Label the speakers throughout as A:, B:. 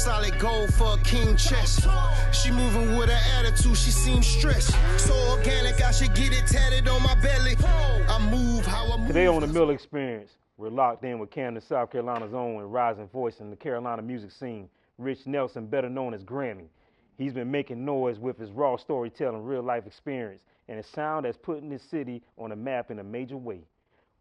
A: solid gold for a king chest. She moving with an attitude, she seems stressed. So organic, I should get it tatted on my belly. I move how I move.
B: Today on the Mill Experience, we're locked in with Camden, South Carolina's own and rising voice in the Carolina music scene, Rich Nelson, better known as Grammy. He's been making noise with his raw storytelling, real-life experience, and a sound that's putting this city on the map in a major way.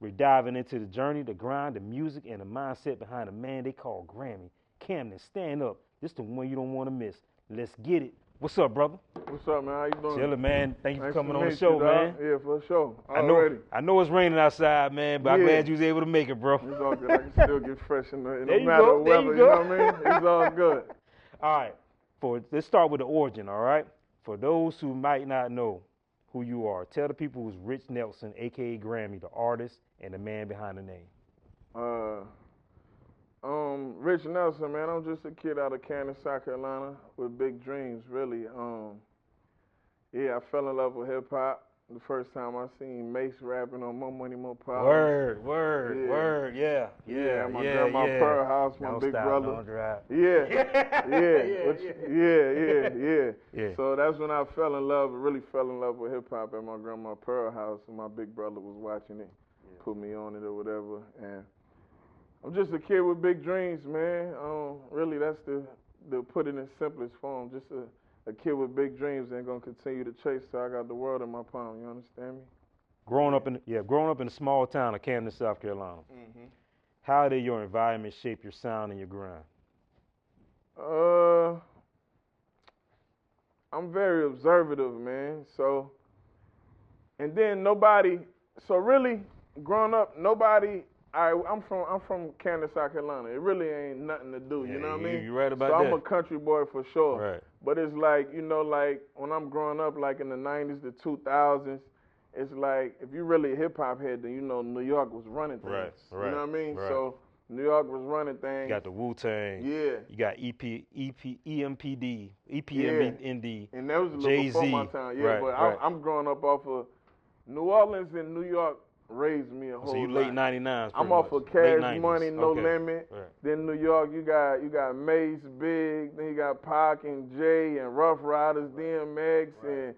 B: We're diving into the journey, the grind, the music, and the mindset behind a man they call Grammy. Camden, stand up. This is the one you don't want to miss. Let's get it. What's up, brother?
C: What's up, man? How you doing?
B: Chillin', man. Thank you for
C: Nice
B: coming
C: to
B: on the
C: meet
B: show,
C: you, dog.
B: man.
C: Yeah, for sure.
B: I know it's raining outside, man, but I'm glad you was able to make it, bro.
C: It's all good. I can still get fresh in no
B: There you
C: matter
B: go.
C: of
B: There
C: weather.
B: you
C: You
B: go.
C: know what I mean? It's all good.
B: All right. Let's start with the origin, all right? For those who might not know who you are, tell the people who's Rich Nelson, a.k.a. Grammy, the artist and the man behind the name.
C: Rich Nelson, man. I'm just a kid out of Camden, South Carolina, with big dreams, really. Yeah, I fell in love with hip hop the first time I seen Mace rapping on More Money, More Power.
B: Word, yeah.
C: My grandma Pearl House, my big brother. Yeah. So that's when I fell in love, really fell in love with hip hop at my grandma Pearl House, and my big brother was watching it, put me on it or whatever, and I'm just a kid with big dreams, man. Really, that's the put it in simplest form. Just a kid with big dreams and gonna continue to chase till I got the world in my palm. You understand me?
B: Growing up in a small town of Camden, South Carolina.
C: Mm-hmm.
B: How did your environment shape your sound and your grind?
C: I'm very observative, man. So, and then really, growing up, I'm from Camden, South Carolina. It really ain't nothing to do, you know what I mean?
B: You're right about
C: that.
B: So
C: I'm a country boy for sure.
B: Right.
C: But it's like, like when I'm growing up, like in the 90s, the 2000s, it's like, if you really a hip-hop head, then you know New York was running things.
B: Right.
C: You know what I mean?
B: Right.
C: So New York was running things.
B: You got the Wu-Tang.
C: Yeah.
B: You got EPMD,
C: and that was a little
B: Jay-Z.
C: before my time. Yeah,
B: Right,
C: but
B: right.
C: I'm growing up off of New Orleans and New York raised me a whole
B: So you
C: lot.
B: late 99s.
C: I'm off of Cash Money, No
B: Okay.
C: Limit.
B: Right.
C: Then New York, you got Mace, Big. Then you got Pac and Jay and Rough Riders, DMX and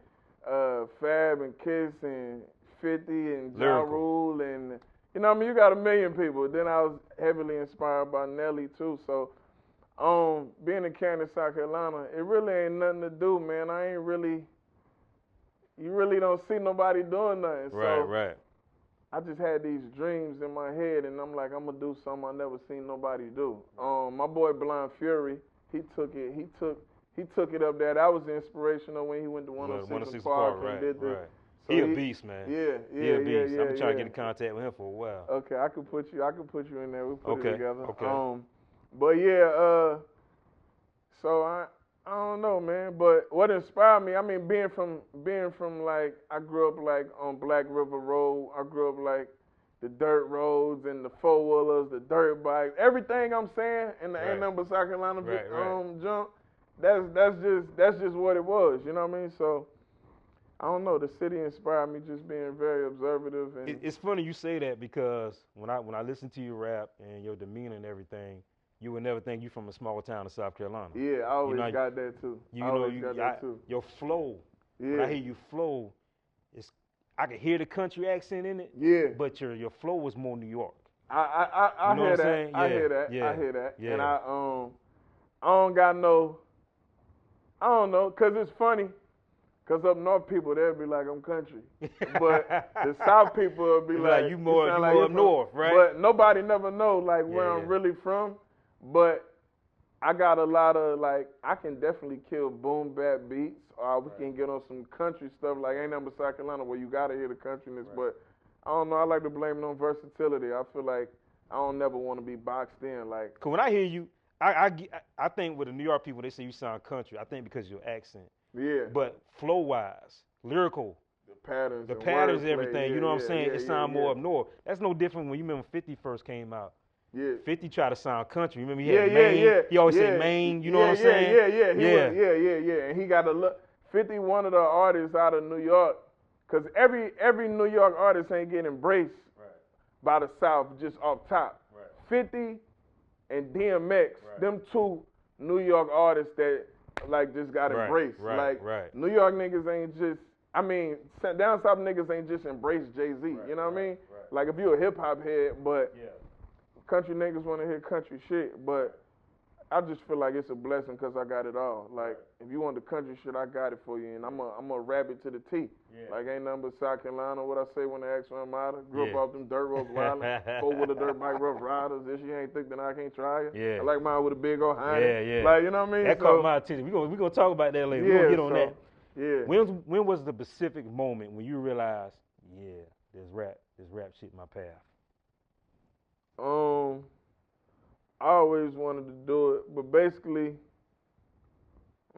C: Fab and Kiss and 50 and Ja
B: Lyrical.
C: Rule and you know what I mean. You got a million people. Then I was heavily inspired by Nelly too. So being in Camden, South Carolina, it really ain't nothing to do, man. You really don't see nobody doing nothing.
B: Right.
C: I just had these dreams in my head, and I'm like, I'm gonna do something I never seen nobody do. My boy Blind Fury, he took it up there. That was inspirational when he went to 106 Park and did the.
B: Right.
C: So
B: he a beast, man.
C: Yeah.
B: He a beast. I've been trying to get in contact with him for a while.
C: Okay, I could put you in there. We put it together.
B: Okay.
C: But yeah, so I don't know, man. But what inspired me, I mean, being from like, I grew up like on Black River Road. I grew up like the dirt roads and the four-wheelers, the dirt bikes, everything I'm saying in the Ain't Nothing But South Carolina jump. That's just what it was. You know what I mean? So I don't know. The city inspired me, just being very observative. And
B: It's funny you say that because when I listen to you rap and your demeanor and everything, you would never think you from a small town in South Carolina.
C: Yeah, I always got that too.
B: Your flow.
C: Yeah.
B: When I hear you flow, I can hear the country accent in it.
C: Yeah.
B: But your flow was more New York.
C: I
B: you know
C: hear
B: what I'm
C: that.
B: saying?
C: I hear that.
B: Yeah.
C: I hear that.
B: Yeah.
C: And I don't got no. I don't know, cause it's funny. Cause up north people they'll be like I'm country, but the south people will be like
B: you more up north, right?
C: But nobody never know like where I'm really from. But I got a lot of like I can definitely kill boom bap beats, or we can get on some country stuff like Ain't Nothing But South Carolina where you gotta hear the countryness. But I don't know. I like to blame it on versatility. I feel like I don't never want to be boxed in. Like,
B: cause when I hear you, I think with the New York people they say you sound country. I think because of your accent.
C: Yeah.
B: But flow wise, lyrical.
C: The patterns,
B: everything. You know what I'm saying? It sound more up north. That's no different when you remember 50 first came out.
C: Yeah.
B: 50 tried to sound country. Remember he had Maine. He always said Maine. You know what I'm saying?
C: Yeah. And he got a look. 50, one of the artists out of New York, because every New York artist ain't getting embraced by the South just off top. 50 and DMX, them two New York artists that like just got embraced.
B: Right.
C: New York niggas ain't just. I mean, down south niggas ain't just embrace Jay-Z. You know what I mean?
B: Right.
C: Like if you a hip hop head, but country niggas want to hear country shit, but I just feel like it's a blessing because I got it all. Like, if you want the country shit, I got it for you, and I'm a rap it to the T.
B: Yeah.
C: Like, ain't nothing but South Carolina, what I say when they ask for Armada. Grew up off them dirt roads, wildin', four-wheeler dirt bike rough riders. If she ain't thick, then I can't try you.
B: Yeah.
C: I like mine with a big old hind.
B: Yeah.
C: Like, you know what I mean?
B: That caught my attention. We gonna talk about that later. We gonna get on that.
C: Yeah.
B: When was the specific moment when you realized, this rap shit in my path?
C: I always wanted to do it, but basically,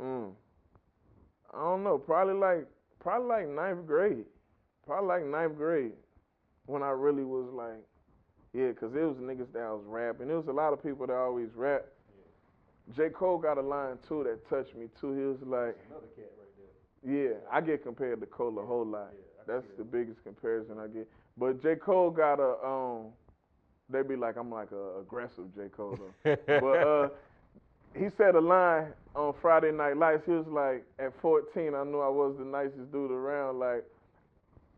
C: I don't know, probably like ninth grade. Probably like ninth grade when I really was like, because it was niggas that I was rapping. There was a lot of people that always rap. J. Cole got a line too that touched me too. He was like,
B: another cat right there.
C: Yeah, I get compared to Cole a whole lot. That's the biggest comparison I get. But J. Cole got they be like, I'm like a aggressive J. Cole though. But he said a line on Friday Night Lights. He was like, at 14, I knew I was the nicest dude around. Like,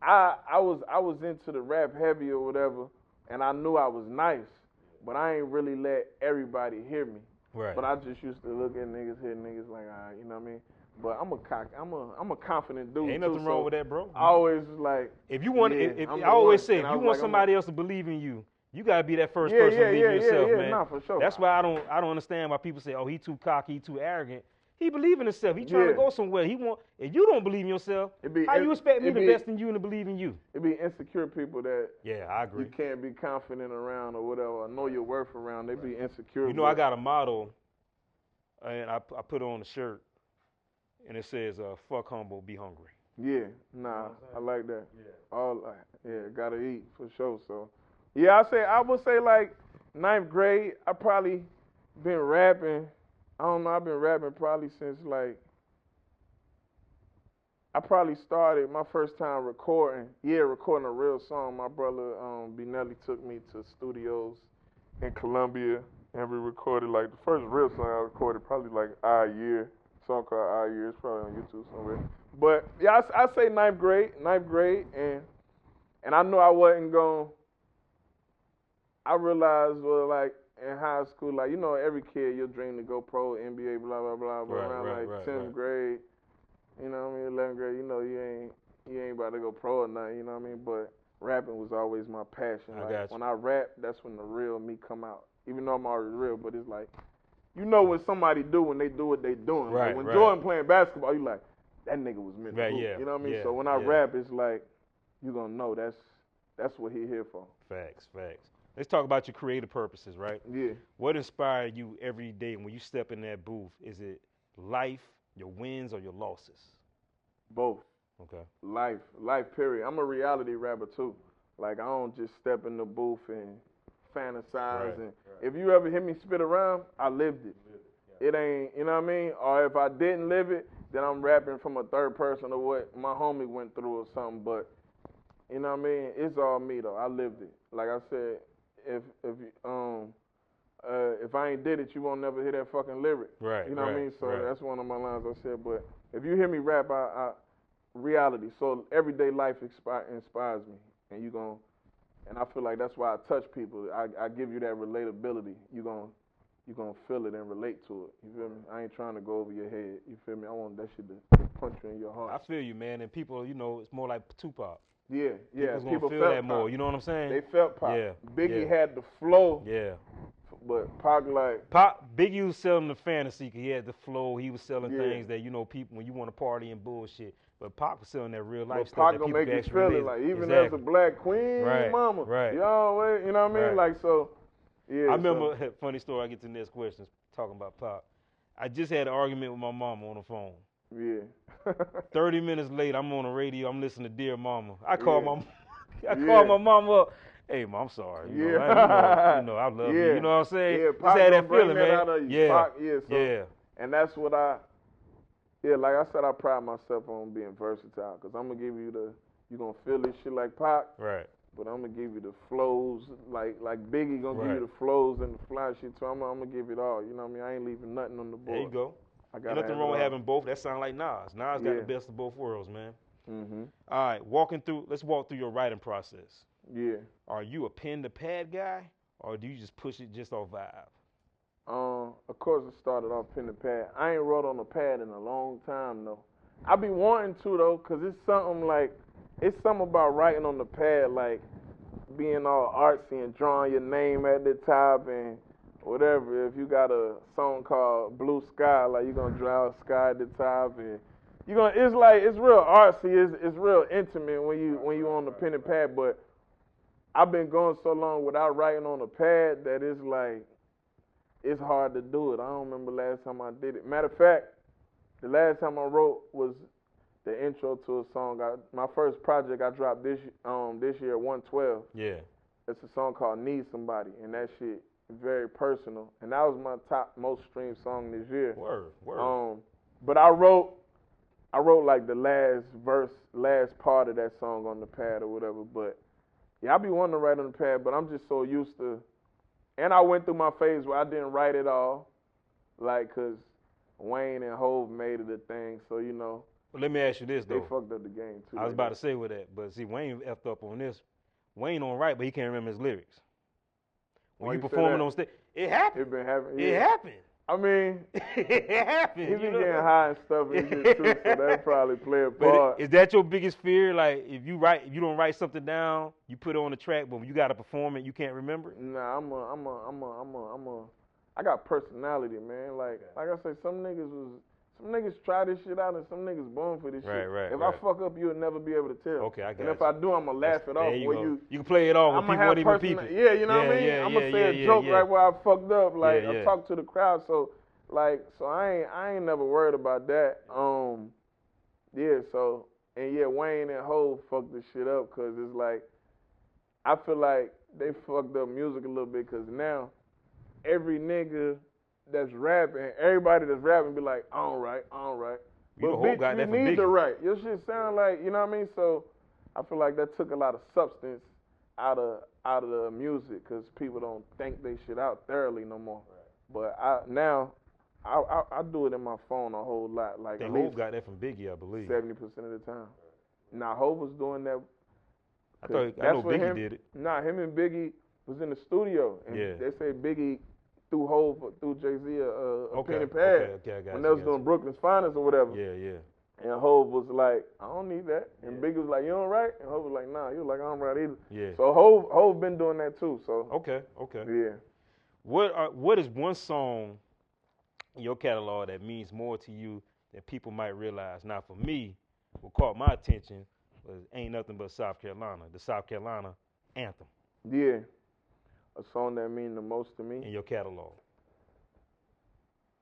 C: I was into the rap heavy or whatever, and I knew I was nice, but I ain't really let everybody hear me.
B: Right.
C: But I just used to look at niggas, hear niggas like, you know what I mean? But I'm a confident dude.
B: Ain't nothing wrong with that, bro.
C: I always like.
B: If you want, I always say, if you want somebody else to believe in you, you gotta be that first person to believe in yourself, man.
C: Nah, for sure.
B: That's why I don't understand why people say, oh, he too cocky, he too arrogant. He believe in himself. He trying to go somewhere. If you don't believe in yourself, how you expect me to invest in you and to believe in you?
C: It be insecure people that
B: I agree.
C: You can't be confident around or whatever, or know your worth around. They be insecure.
B: You know, I got a motto, and I put it on the shirt, and it says, fuck humble, be hungry.
C: Yeah, nah, I like that.
B: Yeah.
C: Gotta eat for sure. So, I would say like ninth grade. I probably been rapping. I don't know. I've been rapping probably since like. I probably started my first time recording a real song. My brother Benelli took me to studios in Columbia, and we recorded like the first real song I recorded probably like Our Year. Song called Our Year. It's probably on YouTube somewhere. But I say ninth grade, and I knew I wasn't going. I realized, like in high school, like every kid, your dream to go pro, NBA, blah blah blah. But around 10th grade, you know what I mean, 11th grade, you ain't about to go pro or nothing, you know what I mean. But rapping was always my passion. When I rap, that's when the real me come out. Even though I'm already real, but it's like, when somebody when they do what they doing.
B: Right,
C: like when Jordan playing basketball, you like, that nigga was meant to hoop. You know what I mean? So when I rap, it's like, you gonna know that's what he here for.
B: Facts. Let's talk about your creative purposes, right?
C: Yeah.
B: What inspires you every day when you step in that booth? Is it life, your wins, or your losses?
C: Both.
B: Okay.
C: Life, period. I'm a reality rapper too. Like, I don't just step in the booth and fantasize. If you ever hear me spit around, I lived it. It ain't, you know what I mean? Or if I didn't live it, then I'm rapping from a third person of what my homie went through or something. But, you know what I mean? It's all me though. I lived it. Like I said, if I ain't did it, you won't never hear that fucking lyric.
B: Right.
C: You know what I mean? So that's one of my lines I said. But if you hear me rap, I reality. So everyday life inspires me, and I feel like that's why I touch people. I give you that relatability. You gonna feel it and relate to it. You feel me? I ain't trying to go over your head. You feel me? I want that shit to punch you in your heart.
B: I feel you, man. And people, it's more like Tupac.
C: Yeah.
B: People feel that more. You know what I'm saying?
C: They felt Pac.
B: Yeah.
C: Biggie had the flow.
B: Yeah.
C: But Pac
B: Biggie was selling the fantasy because he had the flow. He was selling things that people when you want to party and bullshit. But Pac was selling that real life stuff.
C: Pac gonna make you feel it. Like even as a black queen, mama.
B: Right.
C: You know what I mean? Like so. Yeah.
B: I remember a funny story. I get to the next question talking about Pac. I just had an argument with my mama on the phone.
C: Yeah.
B: 30 minutes later, I'm on the radio. I'm listening to Dear Mama. I called my mama up. Hey, Mom, I'm sorry. You know, I love you. You know what I'm saying?
C: Yeah,
B: Just had that feeling, man.
C: Out of you. Pac, and that's what like I said, I pride myself on being versatile because I'm going to give you you're going to feel this shit like Pac.
B: Right.
C: but I'm gonna give you the flows, like Biggie gonna give you the flows and the fly shit. So I'm gonna give it all. You know what I mean? I ain't leaving nothing on the board.
B: There you go.
C: I
B: Ain't
C: gotta
B: nothing
C: have
B: wrong
C: it
B: with
C: all.
B: having both. That sound like Nas. Nas got the best of both worlds, man.
C: Mhm.
B: All right, let's walk through your writing process.
C: Yeah.
B: Are you a pen to pad guy, or do you just push it just off vibe?
C: Of course it started off pen to pad. I ain't wrote on a pad in a long time though. I be wanting to though, cause it's something about writing on the pad, like being all artsy and drawing your name at the top and whatever. If you got a song called Blue Sky, like you're gonna draw a sky at the top and it's real artsy, it's real intimate when you on the pen and pad, but I've been going so long without writing on a pad that it's hard to do it. I don't remember last time I did it. Matter of fact, the last time I wrote was the intro to a song. My first project I dropped this year, 112.
B: Yeah.
C: It's a song called Need Somebody, and that shit is very personal. And that was my top most streamed song this year.
B: Word.
C: But I wrote like the last part of that song on the pad or whatever. But yeah, I be wanting to write on the pad, but I'm just so used to. And I went through my phase where I didn't write it all, like, cause Wayne and Hove made it a thing. So you know.
B: Well, let me ask you this though.
C: They fucked up the game too.
B: I was about to say with that, but see, Wayne effed up on this. Wayne don't write, but he can't remember his lyrics. When you performing on stage, it happened.
C: It been happening.
B: It happened.
C: I mean,
B: it happened.
C: He been getting high and stuff and shit too, so that probably play a part.
B: Is that your biggest fear? Like, if you don't write something down, you put it on the track, but when you got to perform it, you can't remember it?
C: Nah, I got personality, man. Like I say, some niggas try this shit out and some niggas born for this shit.
B: Right.
C: If I fuck up, you'll never be able to tell.
B: Okay, I got
C: And if I do, I'ma laugh it off.
B: You can play it off when people won't even peep it.
C: Yeah, you know what I mean? I'ma say a joke right where I fucked up. Like I talk to the crowd, so I ain't never worried about that. Wayne and Hov fucked this shit up because it's like I feel like they fucked up music a little bit because now every nigga that's rapping, everybody that's rapping be like, I don't write. But bitch, you need to write. Your shit sound like, you know what I mean? So I feel like that took a lot of substance out of the music because people don't think they shit out thoroughly no more. Right. But I do it in my phone a whole lot. Like
B: Hov got that from Biggie, I believe.
C: 70% of the time. Now Hov was doing that.
B: I know Biggie did it.
C: Nah, him and Biggie was in the studio, and they say Biggie through Jay-Z a pen and pad when they was doing Brooklyn's Finest or whatever.
B: Yeah.
C: And Hov was like, I don't need that. And Biggie was like, you don't write? And Hov was like, nah. He was like, I don't write either.
B: Yeah.
C: So Hov been doing that too. So
B: Okay.
C: Yeah.
B: What is one song in your catalog that means more to you than people might realize? Now, for me, what caught my attention was Ain't Nothing But South Carolina, the South Carolina anthem.
C: Yeah. A song that means the most to me.
B: In your catalog.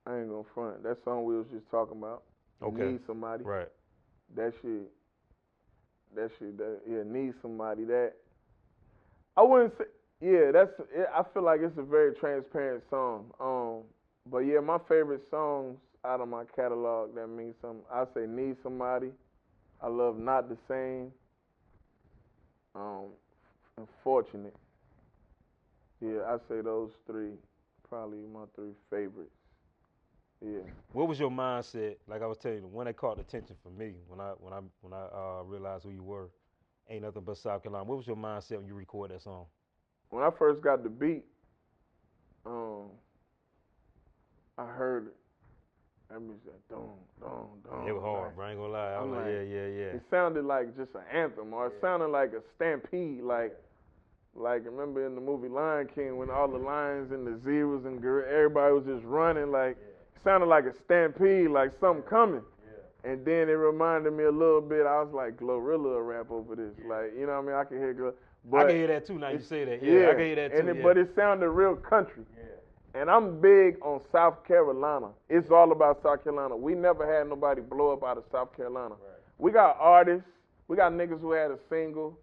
C: I ain't gonna front. That song we was just talking about. Need Somebody.
B: Right.
C: That shit, Need Somebody. That, I wouldn't say, I feel like it's a very transparent song. But yeah, my favorite songs out of my catalog that means something, I say Need Somebody. I love Not the Same. Unfortunate. Yeah, I say those three, probably my three favorites. Yeah.
B: What was your mindset? Like I was telling you, the one that caught attention for me when I realized who you were, Ain't Nothing But South Carolina. What was your mindset when you recorded that song?
C: When I first got the beat, I heard it. That means that dong.
B: It was hard, bro. I ain't gonna lie. I was like, yeah.
C: It sounded like just an anthem, or it sounded like a stampede, like remember in the movie Lion King when all the lions and the zebras and everybody was just running, like it sounded like a stampede, like something coming. Yeah. And then it reminded me a little bit. I was like, Glorilla rap over this, like you know what I mean? I can hear Glorilla.
B: I can hear that too. Now you say that, I can hear that too.
C: But it sounded real country. Yeah. And I'm big on South Carolina. It's all about South Carolina. We never had nobody blow up out of South Carolina. Right. We got artists. We got niggas who had a single,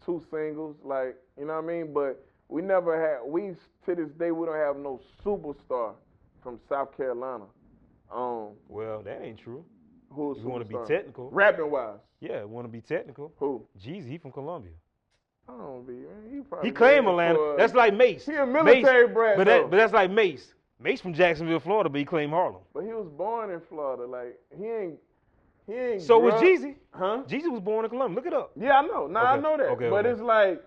C: 2 singles, like, you know what I mean? But we never had, to this day, we don't have no superstar from South Carolina.
B: Well, that ain't true.
C: Who's
B: you want to be technical.
C: Rapping wise.
B: Yeah, want to be technical.
C: Who?
B: Jeezy, he from Columbia.
C: I don't be. He probably
B: He claimed
C: did
B: Atlanta.
C: for,
B: That's like Mace.
C: He a military brat,
B: but
C: though.
B: that's like Mace. Mace from Jacksonville, Florida, but he claimed Harlem.
C: But he was born in Florida. Like he ain't.
B: So was Jeezy.
C: Huh?
B: Jeezy was born in Columbia. Look it up.
C: Yeah, I know. Nah, I
B: Okay,
C: know that.
B: okay,
C: but
B: okay.
C: it's like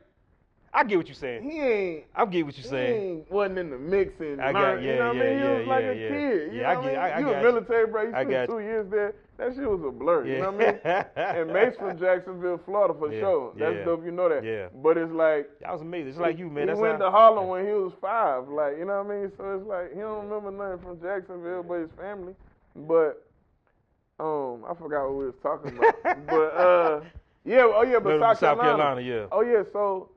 B: I get what you're saying.
C: I
B: get what you're saying.
C: He wasn't in the mix and
B: I got-
C: learned,
B: yeah,
C: you know what I
B: yeah,
C: mean? He
B: yeah,
C: was like
B: yeah,
C: a
B: yeah.
C: kid. You
B: Yeah,
C: know what I mean?
B: I
C: You
B: got
C: a
B: you.
C: military, bro. You
B: I
C: spent
B: got
C: 2 years there. That shit was a blur. You know what I mean? And Mace from Jacksonville, Florida, for
B: Yeah,
C: sure. That's
B: yeah,
C: dope. You know that.
B: yeah.
C: But it's like
B: That was amazing. It's like you, man.
C: he
B: That's
C: went
B: how,
C: to Harlem when he was 5. Like, you know what I mean? So it's like he don't remember nothing from Jacksonville, but his family. But I forgot what we was talking about. But but
B: South Carolina, yeah.
C: Oh yeah, so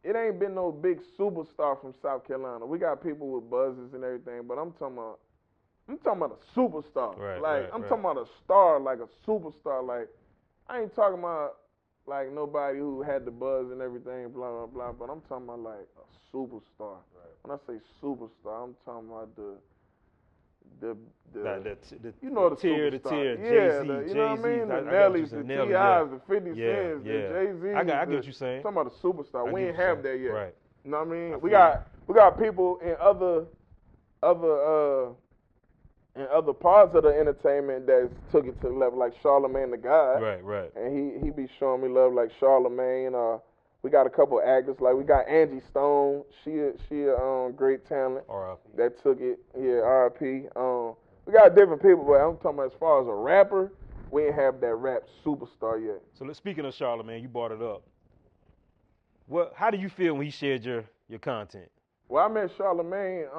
C: it ain't been no big superstar from South Carolina. We got people with buzzes and everything, but I'm talking about a superstar.
B: Right,
C: like
B: right,
C: I'm
B: right.
C: talking about a star, like a superstar. Like I ain't talking about like nobody who had the buzz and everything, blah blah blah. But I'm talking about like a superstar. Right. When I say superstar, I'm talking about the you know the
B: tier,
C: superstar.
B: Jay-Z,
C: you know what I mean? The
B: I got what
C: Nellies,
B: you
C: the
B: saying.
C: T.I.s,
B: Yeah.
C: the 50
B: Yeah,
C: Cents,
B: yeah.
C: the Jay-Z.
B: I get what you're saying.
C: Talking about a superstar.
B: I
C: We
B: get
C: ain't
B: what you're
C: have
B: saying.
C: that yet.
B: Right.
C: You know what I mean?
B: I
C: We
B: feel
C: got people in other parts of the entertainment that took it to the level, like Charlamagne the God.
B: Right.
C: And he be showing me love like Charlamagne. We got a couple actors, like we got Angie Stone. She a great talent.
B: R.I.P.
C: That took it. Yeah, R.I.P. We got different people, but I'm talking about as far as a rapper, we ain't have that rap superstar yet.
B: So speaking of Charlamagne, you brought it up. How do you feel when he shared your content?
C: Well, I met Charlamagne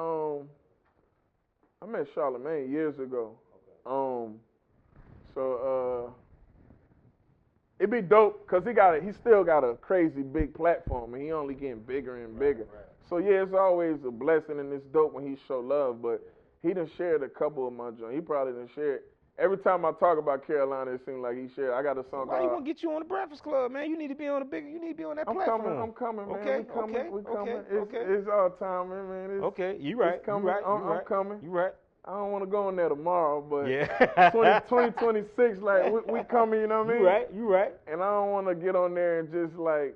C: years ago. It'd be dope because he still got a crazy big platform and he only getting bigger and bigger. Right. So yeah, it's always a blessing and it's dope when he show love. But he done shared a couple of my joints. He probably done shared. Every time I talk about Carolina, it seems like he shared. I got a song.
B: Why you want to get you on the Breakfast Club, man? You need to be on that platform.
C: I'm coming, man.
B: Okay,
C: we coming.
B: Okay.
C: It's our time, man.
B: Okay, you right.
C: It's coming.
B: You right.
C: I'm coming.
B: You right.
C: I don't want to go in there tomorrow, but
B: yeah.
C: 2026, like we coming, you know what I mean?
B: You right.
C: And I don't want to get on there and just like,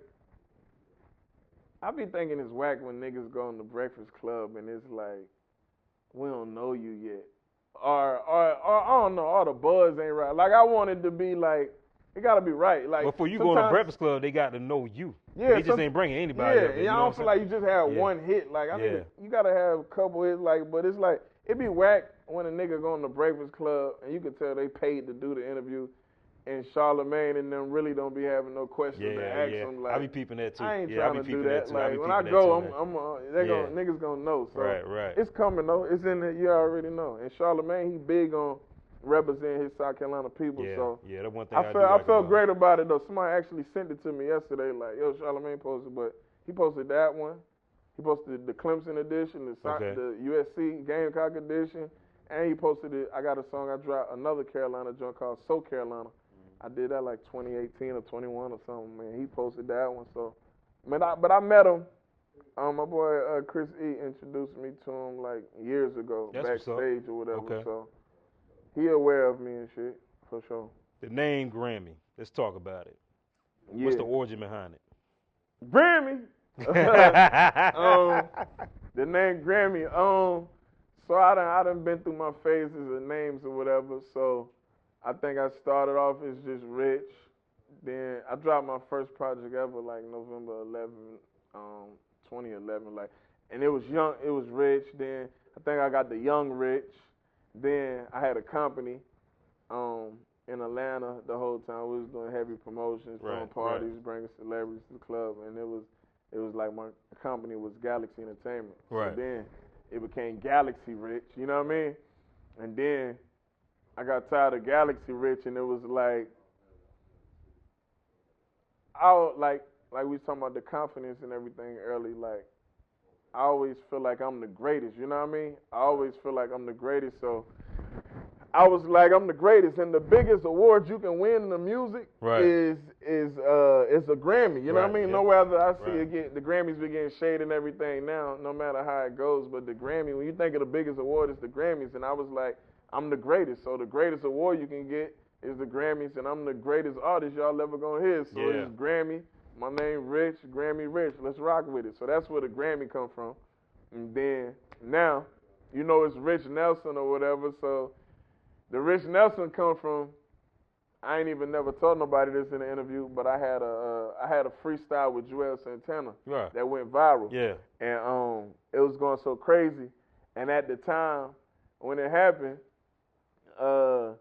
C: I be thinking it's whack when niggas go on the Breakfast Club and it's like, we don't know you yet. Or I don't know, all the buzz ain't right. Like I want it to be like, it gotta be right. Like
B: before you go on the Breakfast Club, they got to know you.
C: Yeah,
B: they just ain't bringing anybody.
C: Yeah,
B: up there,
C: and I don't feel like you just have one hit. Like you gotta have a couple hits. Like, but it's like it be whack when a nigga go on the Breakfast Club and you can tell they paid to do the interview, and Charlamagne and them really don't be having no questions to ask them. Like
B: I be peeping that too.
C: I ain't
B: trying
C: to do that. Like when I go, niggas gonna know. So
B: right.
C: It's coming though. It's in there. You already know. And Charlamagne, he big on representing his South Carolina people. So
B: that's one thing
C: I felt great about it though. Somebody actually sent it to me yesterday. Like, yo, Charlamagne posted, but he posted that one. He posted the Clemson edition, the USC Gamecock edition, and he posted it. I got a song I dropped, another Carolina joint called So Carolina. I did that like 2018 or 21 or something, man. He posted that one. So, but I met him. My boy Chris E introduced me to him like years ago, backstage or whatever.
B: Okay.
C: So he aware of me and shit, for sure.
B: The name Grammy. Let's talk about it.
C: Yeah.
B: What's the origin behind it?
C: Grammy. The name Grammy. So I done been through my phases of names or whatever. So I think I started off as just Rich. Then I dropped my first project ever like November 11, 2011. Like, and it was young. It was Rich. Then I think I got the Young Rich. Then I had a company in Atlanta the whole time. We was doing heavy promotions, throwing parties, bringing celebrities to the club, and it was like my company was Galaxy Entertainment.
B: Right.
C: So then it became Galaxy Rich, you know what I mean? And then I got tired of Galaxy Rich, and it was like, like we was talking about the confidence and everything early, like, I always feel like I'm the greatest, you know what I mean? I always feel like I'm the greatest, so I was like, I'm the greatest, and the biggest award you can win in the music is a Grammy. You know what I mean? Nowhere else I see it the Grammys be getting shade and everything now, no matter how it goes. But the Grammy, when you think of the biggest award, it's the Grammys, and I was like, I'm the greatest. So the greatest award you can get is the Grammys, and I'm the greatest artist y'all ever gonna hear. So it's Grammy. my name Rich, Grammy Rich. Let's rock with it. So that's where the Grammy come from. And then now, you know, it's Rich Nelson or whatever. So the Rich Nelson come from. I ain't even never told nobody this in the interview, but I had a freestyle with Joel Santana that went viral.
B: Yeah.
C: And it was going so crazy. And at the time when it happened, the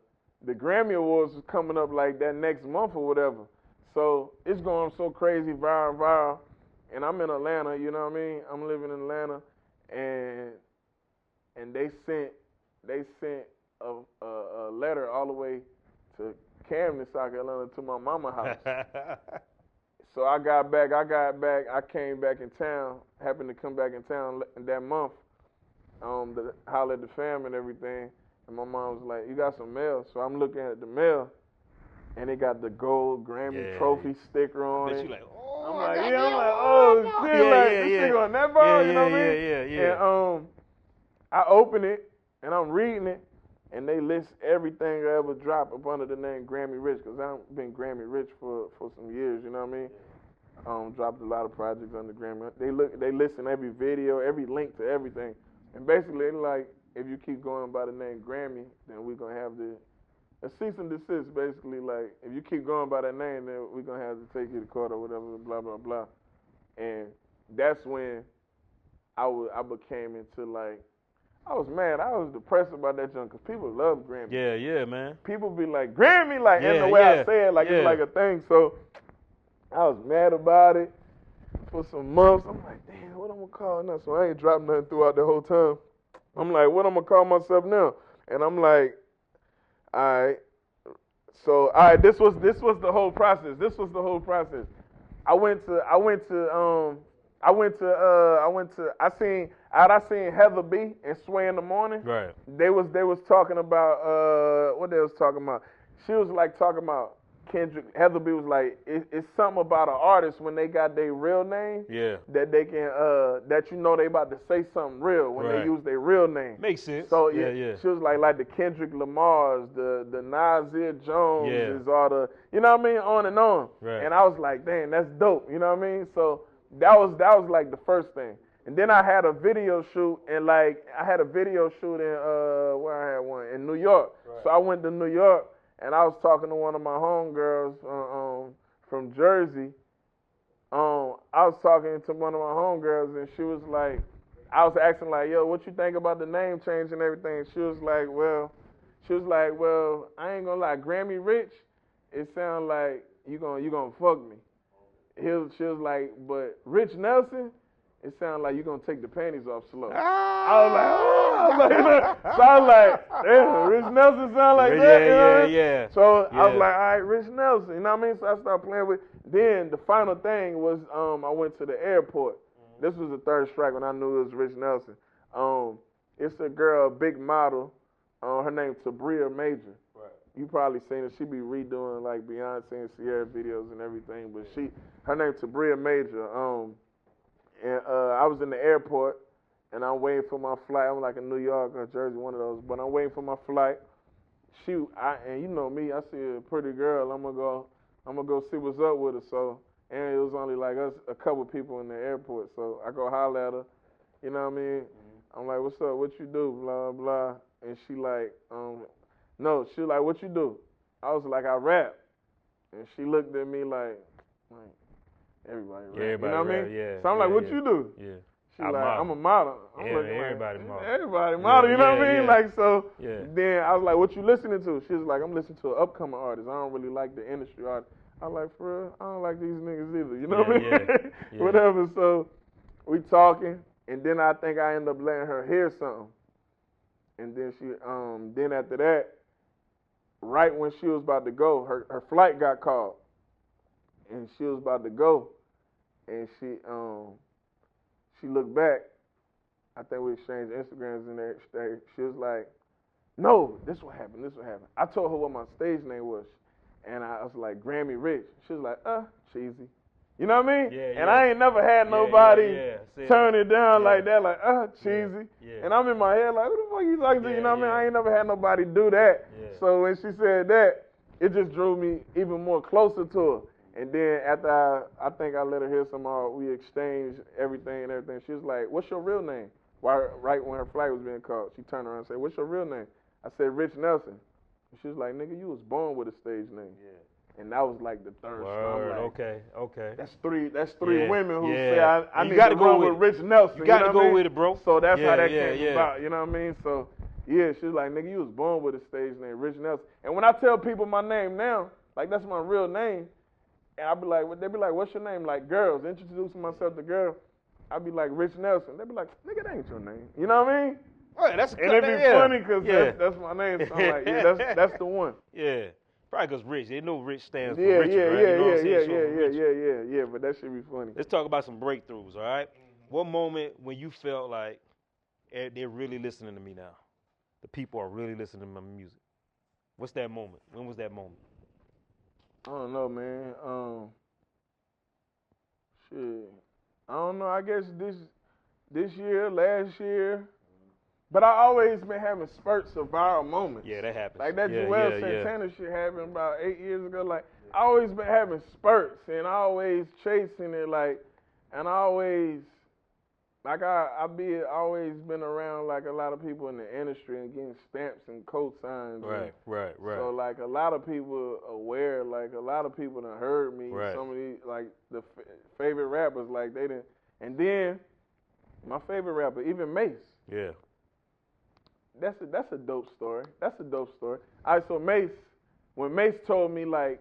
C: Grammy Awards was coming up like that next month or whatever. So it's going so crazy, viral. And I'm in Atlanta, you know what I mean? I'm living in Atlanta, and they sent a letter all the way to Camden, South Carolina, to my mama's house. So I got back, I came back in town, happened to come back in town that month, to holler at the fam and everything. And my mom was like, you got some mail? So I'm looking at the mail, and it got the gold Grammy trophy sticker on it.
B: Like, oh,
C: I'm like, oh shit, this thing on that bar, you know what I mean?
B: Yeah.
C: And I open it, and I'm reading it, and they list everything I ever dropped up under the name Grammy Rich, because I've been Grammy Rich for some years, you know what I mean? Dropped a lot of projects under Grammy. They listen every video, every link to everything. And basically, like, if you keep going by the name Grammy, then we're going to have a cease and desist, basically. Like, if you keep going by that name, then we're going to have to take you to court or whatever, blah, blah, blah. And that's when I became into, like, I was mad. I was depressed about that junk because people love Grammy.
B: Yeah, man.
C: People be like, Grammy, like, and the way I say it, like, it's like a thing. So I was mad about it for some months. I'm like, damn, what I'm going to call now? So I ain't dropped nothing throughout the whole time. I'm like, what I'm going to call myself now? And I'm like, all right. So, all right, this was the whole process. I seen Heather B and Sway in the Morning.
B: Right.
C: They was talking about what they was talking about. She was like talking about Kendrick. Heather B was like, it's something about an artist when they got their real name.
B: Yeah.
C: That they can that you know they about to say something real when they use their real name.
B: Makes sense.
C: So yeah. She was like the Kendrick Lamar's, the Nasir Jones is all the, you know what I mean, on and on.
B: Right.
C: And I was like, dang, that's dope. You know what I mean? So that was like the first thing. And then I had a video shoot in where I had one in New York. Right. So I went to New York and I was talking to one of my homegirls from Jersey. I was talking to one of my homegirls and she was like, I was asking like, yo, what you think about the name change and everything? She was like, well, I ain't gonna lie, Grammy Rich, it sounds like you gonna fuck me. She was like, but Rich Nelson, it sounds like you're going to take the panties off slow. I was like, oh. So I was like, damn, Rich Nelson sound like that?
B: Yeah.
C: So I was like, all right, Rich Nelson. You know what I mean? So I started playing with. Then the final thing was I went to the airport. This was the third strike when I knew it was Rich Nelson. It's a girl, a big model. Her name's Sabria Major. Right. You probably seen her. She be redoing like Beyonce and Sierra videos and everything. But her name's Sabria Major. And I was in the airport, and I'm waiting for my flight. I'm like in New York or Jersey, one of those. But I'm waiting for my flight. And you know me, I see a pretty girl. I'm gonna go see what's up with her. So, and it was only like us, a couple people in the airport. So I go holler at her. You know what I mean? Mm-hmm. I'm like, what's up? What you do? Blah blah. And she like, no. She like, what you do? I was like, I rap. And she looked at me like. Everybody rap. You know what I mean?
B: Yeah.
C: So I'm like, what you do?
B: Yeah.
C: She like, I'm a model. I'm
B: everybody
C: like,
B: model.
C: Everybody model, you know what I mean?
B: Yeah.
C: Like, so then I was like, what you listening to? She was like, I'm listening to an upcoming artist. I don't really like the industry artist. I like, for real, I don't like these niggas either. You know what I mean? Yeah. Whatever. So we talking, and then I think I ended up letting her hear something. And then then after that, right when she was about to go, her flight got called. And she was about to go, and she looked back. I think we exchanged Instagrams in there. She was like, no, this what happened. I told her what my stage name was, and I was like, Grammy Rich. She was like, cheesy. You know what I mean?
B: Yeah.
C: And I ain't never had nobody turn it down like that, like, cheesy.
B: Yeah.
C: And I'm in my head like, who the fuck you talking to? You know what I mean? I ain't never had nobody do that.
B: Yeah.
C: So when she said that, it just drew me even more closer to her. And then after I think I let her hear some we exchanged everything. She was like, "What's your real name?" Right when her flight was being called, she turned around and said, "What's your real name?" I said, "Rich Nelson." And she was like, "Nigga, you was born with a stage name." Yeah. And that was like the third
B: Word,
C: star. Like,
B: okay.
C: That's three women who say I
B: you
C: need
B: gotta
C: to
B: go
C: run
B: with
C: Rich Nelson.
B: You gotta
C: know what I
B: go
C: mean?
B: with it, bro.
C: So that's how that came about. You know what I mean? So yeah, she was like, "Nigga, you was born with a stage name, Rich Nelson." And when I tell people my name now, like that's my real name, and I be like, they be like, "What's your name?" Like girls, introducing myself to girls, I be like Rich Nelson. They be like, "Nigga, that ain't your name." You know what I mean?
B: Right,
C: And it be funny because that's my name. So I'm like, yeah, that's the one.
B: Yeah. Probably because Rich. They know Rich stands for
C: Yeah,
B: Richard, right? You know what I'm saying?
C: Yeah. But that should be funny.
B: Let's talk about some breakthroughs, all right? What moment when you felt like they're really listening to me now? The people are really listening to my music. What's that moment? When was that moment?
C: I don't know, man. Shit. I don't know. I guess this year, last year. But I always been having spurts of viral moments.
B: Yeah, that happens.
C: Like that Joel Santana shit happened about 8 years ago. Like I always been having spurts and I always chasing it. Like, and I always, like always been around like a lot of people in the industry and getting stamps and cosigns.
B: Right.
C: So like a lot of people aware. Like a lot of people done heard me.
B: Right.
C: Some of these like the favorite rappers like they didn't. And then my favorite rapper, even Mace.
B: Yeah.
C: That's a dope story. All right, so Mace, when Mace told me like,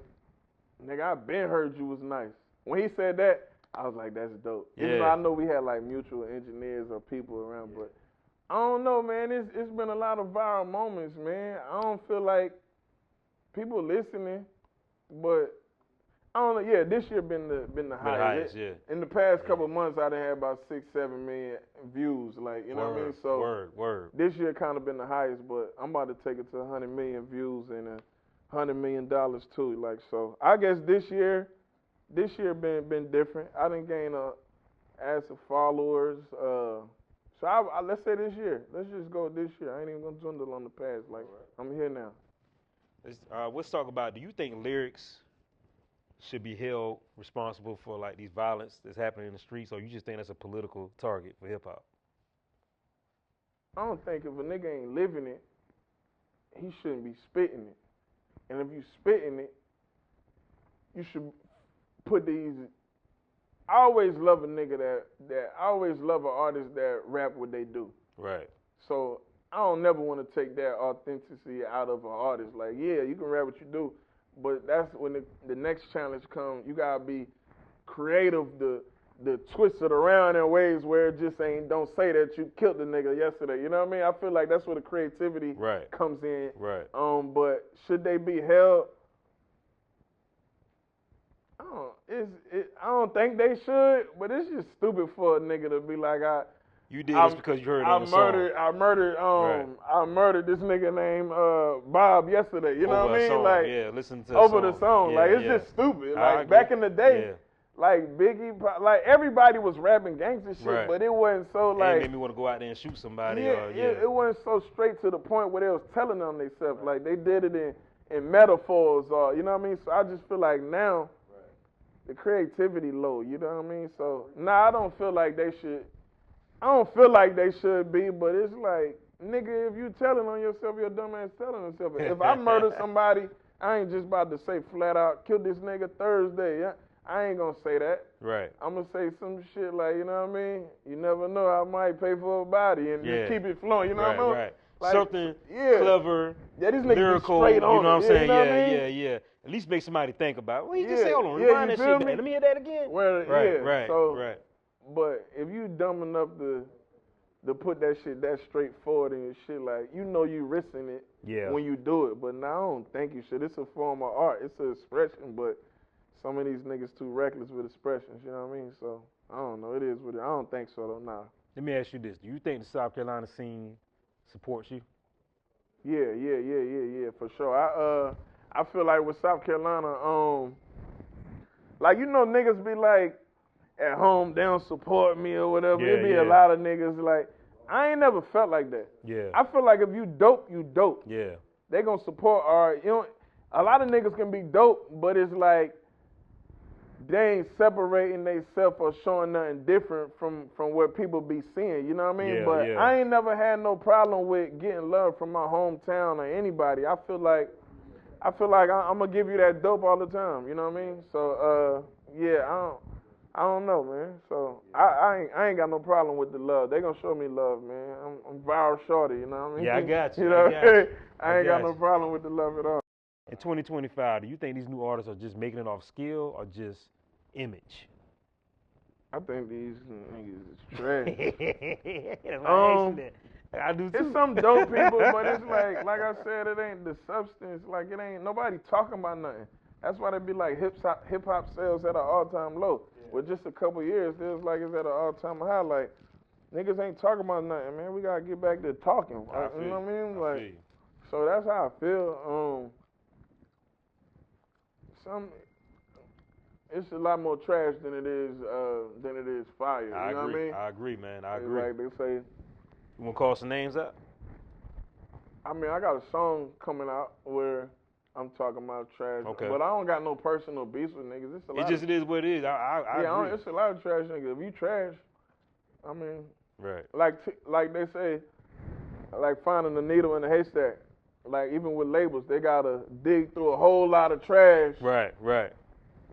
C: "Nigga, I been heard you was nice." When he said that, I was like, "That's dope."
B: Yeah.
C: Even though I know we had like mutual engineers or people around, but I don't know, man. It's been a lot of viral moments, man. I don't feel like people listening, but I don't know. Yeah, this year been the highest.
B: Yeah.
C: In the past couple of months, I done had about 6-7 million views. Like, you know what I mean? So
B: word.
C: This year kind of been the highest, but I'm about to take it to 100 million views and $100 million too. Like, so I guess this year been different. I done gained a ass of followers. So I let's say this year. Let's just go this year. I ain't even gonna dwindle on the past. Like, I'm here now.
B: Let's talk about. Do you think lyrics should be held responsible for like these violence that's happening in the streets, or you just think that's a political target for hip hop?
C: I don't think if a nigga ain't living it, he shouldn't be spitting it. And if you spitting it, you should put these. I always love a nigga I always love an artist that rap what they do.
B: Right.
C: So I don't never want to take that authenticity out of an artist. Like, yeah, you can rap what you do, but that's when the next challenge comes. You gotta be creative to twist it around in ways where it just ain't, don't say that you killed the nigga yesterday. You know what I mean? I feel like that's where the creativity comes in.
B: Right.
C: But should they be held? I don't think they should, but it's just stupid for a nigga to be like,
B: you did this because you heard it on the song.
C: I murdered this nigga named Bob yesterday. You know what I mean?
B: Song.
C: Like,
B: yeah, listen to
C: over
B: the
C: song.
B: Yeah,
C: like, it's just stupid. Like, back in the day, like Biggie, like everybody was rapping gangster shit, but it wasn't so like.
B: It made me want to go out there and shoot somebody.
C: It wasn't so straight to the point where they was telling on themselves. Like, they did it in metaphors, or you know what I mean. So I just feel like now the creativity low. You know what I mean? So I don't feel like they should. I don't feel like they should be, but it's like, nigga, if you telling on yourself, you're a dumbass telling on yourself. If I murder somebody, I ain't just about to say flat out, kill this nigga Thursday. I ain't gonna say that.
B: Right.
C: I'm gonna say some shit like, you know what I mean? You never know, I might pay for a body and just keep it flowing. You know what I mean?
B: Right.
C: Like,
B: something clever,
C: these niggas
B: lyrical.
C: Straight
B: you know what I'm saying?
C: You know what I mean?
B: Yeah. At least make somebody think about it. Well, you just say, hold on, rewind that shit back. Let me hear that again.
C: Right. But if you dumb enough to put that shit that straightforward and shit, like, you know you risking it when you do it. But I don't think you should. It's a form of art. It's an expression, but some of these niggas too reckless with expressions, you know what I mean? So, I don't know. It is what it is. I don't think so, though, nah.
B: Let me ask you this. Do you think the South Carolina scene supports you?
C: Yeah, for sure. I feel like with South Carolina, like, you know, niggas be like, at home, they don't support me or whatever. It be a lot of niggas like, I ain't never felt like that.
B: Yeah.
C: I feel like if you dope, you dope.
B: Yeah.
C: They gonna support art. You know, a lot of niggas can be dope, but it's like, they ain't separating themselves or showing nothing different from what people be seeing. You know what I mean?
B: Yeah,
C: but
B: yeah.
C: I ain't never had no problem with getting love from my hometown or anybody. I feel like I'm gonna give you that dope all the time. You know what I mean? So yeah, I don't know, man. So I ain't got no problem with the love. They gonna show me love, man. I'm viral shorty. You know what I mean?
B: Yeah, I got you.
C: You know,
B: I got you.
C: I ain't got no
B: you.
C: problem with the love at all.
B: In 2025, do you think these new artists are just making it off skill or just image?
C: I think these niggas is trash.
B: That's why I asked you that. I do too.
C: It's some dope people, but it's like I said, it ain't the substance. Like it ain't nobody talking about nothing. That's why they be like hip hop sales at an all time low. Yeah. With just a couple years, feels like it's at an all time high. Like niggas ain't talking about nothing, man. We gotta get back to talking. You know what I mean? Like, so that's how I feel. It's a lot more trash than it is fire. You know what I mean?
B: I agree, man. I agree.
C: Like they say.
B: You wanna call some names out?
C: I mean, I got a song coming out where I'm talking about trash,
B: okay.
C: But I don't got no personal beefs with niggas.
B: It is what it is. I agree.
C: It's a lot of trash niggas. If you trash, I mean,
B: right.
C: Like they say, like finding the needle in the haystack. Like even with labels, they gotta dig through a whole lot of trash.
B: Right.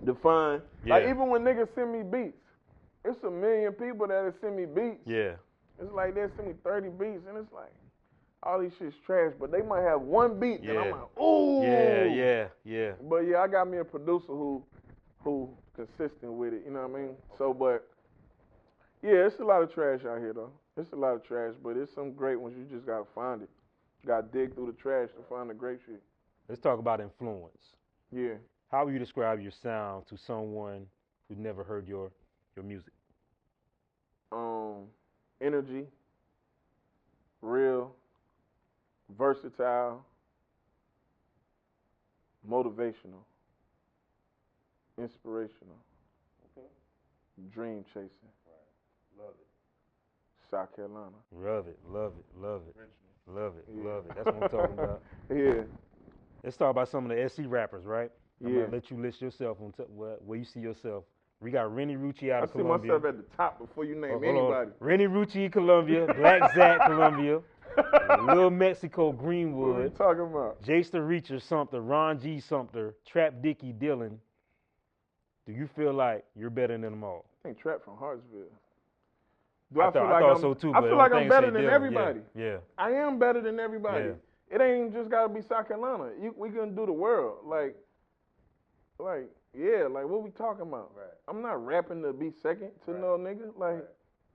C: To find.
B: Yeah.
C: Like even when niggas send me beats, it's a million people that send me beats.
B: Yeah.
C: It's like they send me 30 beats, and it's like all these shit's trash, but they might have one beat, and I'm like, ooh.
B: Yeah.
C: But yeah, I got me a producer who consistent with it. You know what I mean? So, but yeah, it's a lot of trash out here though. It's a lot of trash, but it's some great ones. You just gotta find it. You gotta dig through the trash to find the great shit.
B: Let's talk about influence.
C: Yeah.
B: How would you describe your sound to someone who's never heard your music?
C: Energy, real, versatile, motivational, inspirational, dream chasing. Right. Love it. South Carolina.
B: Love it. Love it. That's what I'm talking about.
C: Yeah.
B: Let's talk about some of the SC rappers, right? I'm
C: Yeah.
B: gonna let you list yourself on where you see yourself. We got Rennie Rucci out of Columbia.
C: I see myself at the top before you name anybody.
B: Rennie Rucci, Columbia. Black Zach, Columbia. Lil Mexico, Greenwood.
C: What are you talking about?
B: Jace the Reacher, Sumter. Ron G, Sumter. Trap Dicky, Dillon. Do you feel like you're better than them all?
C: I think Trap from Hartsville.
B: I thought so too.
C: I feel like I'm better than everybody.
B: Yeah.
C: I am better than everybody.
B: Yeah.
C: It ain't just gotta be South Carolina. We gonna do the world. Like, what we talking about? Right. I'm not rapping to be second to no nigga. Like,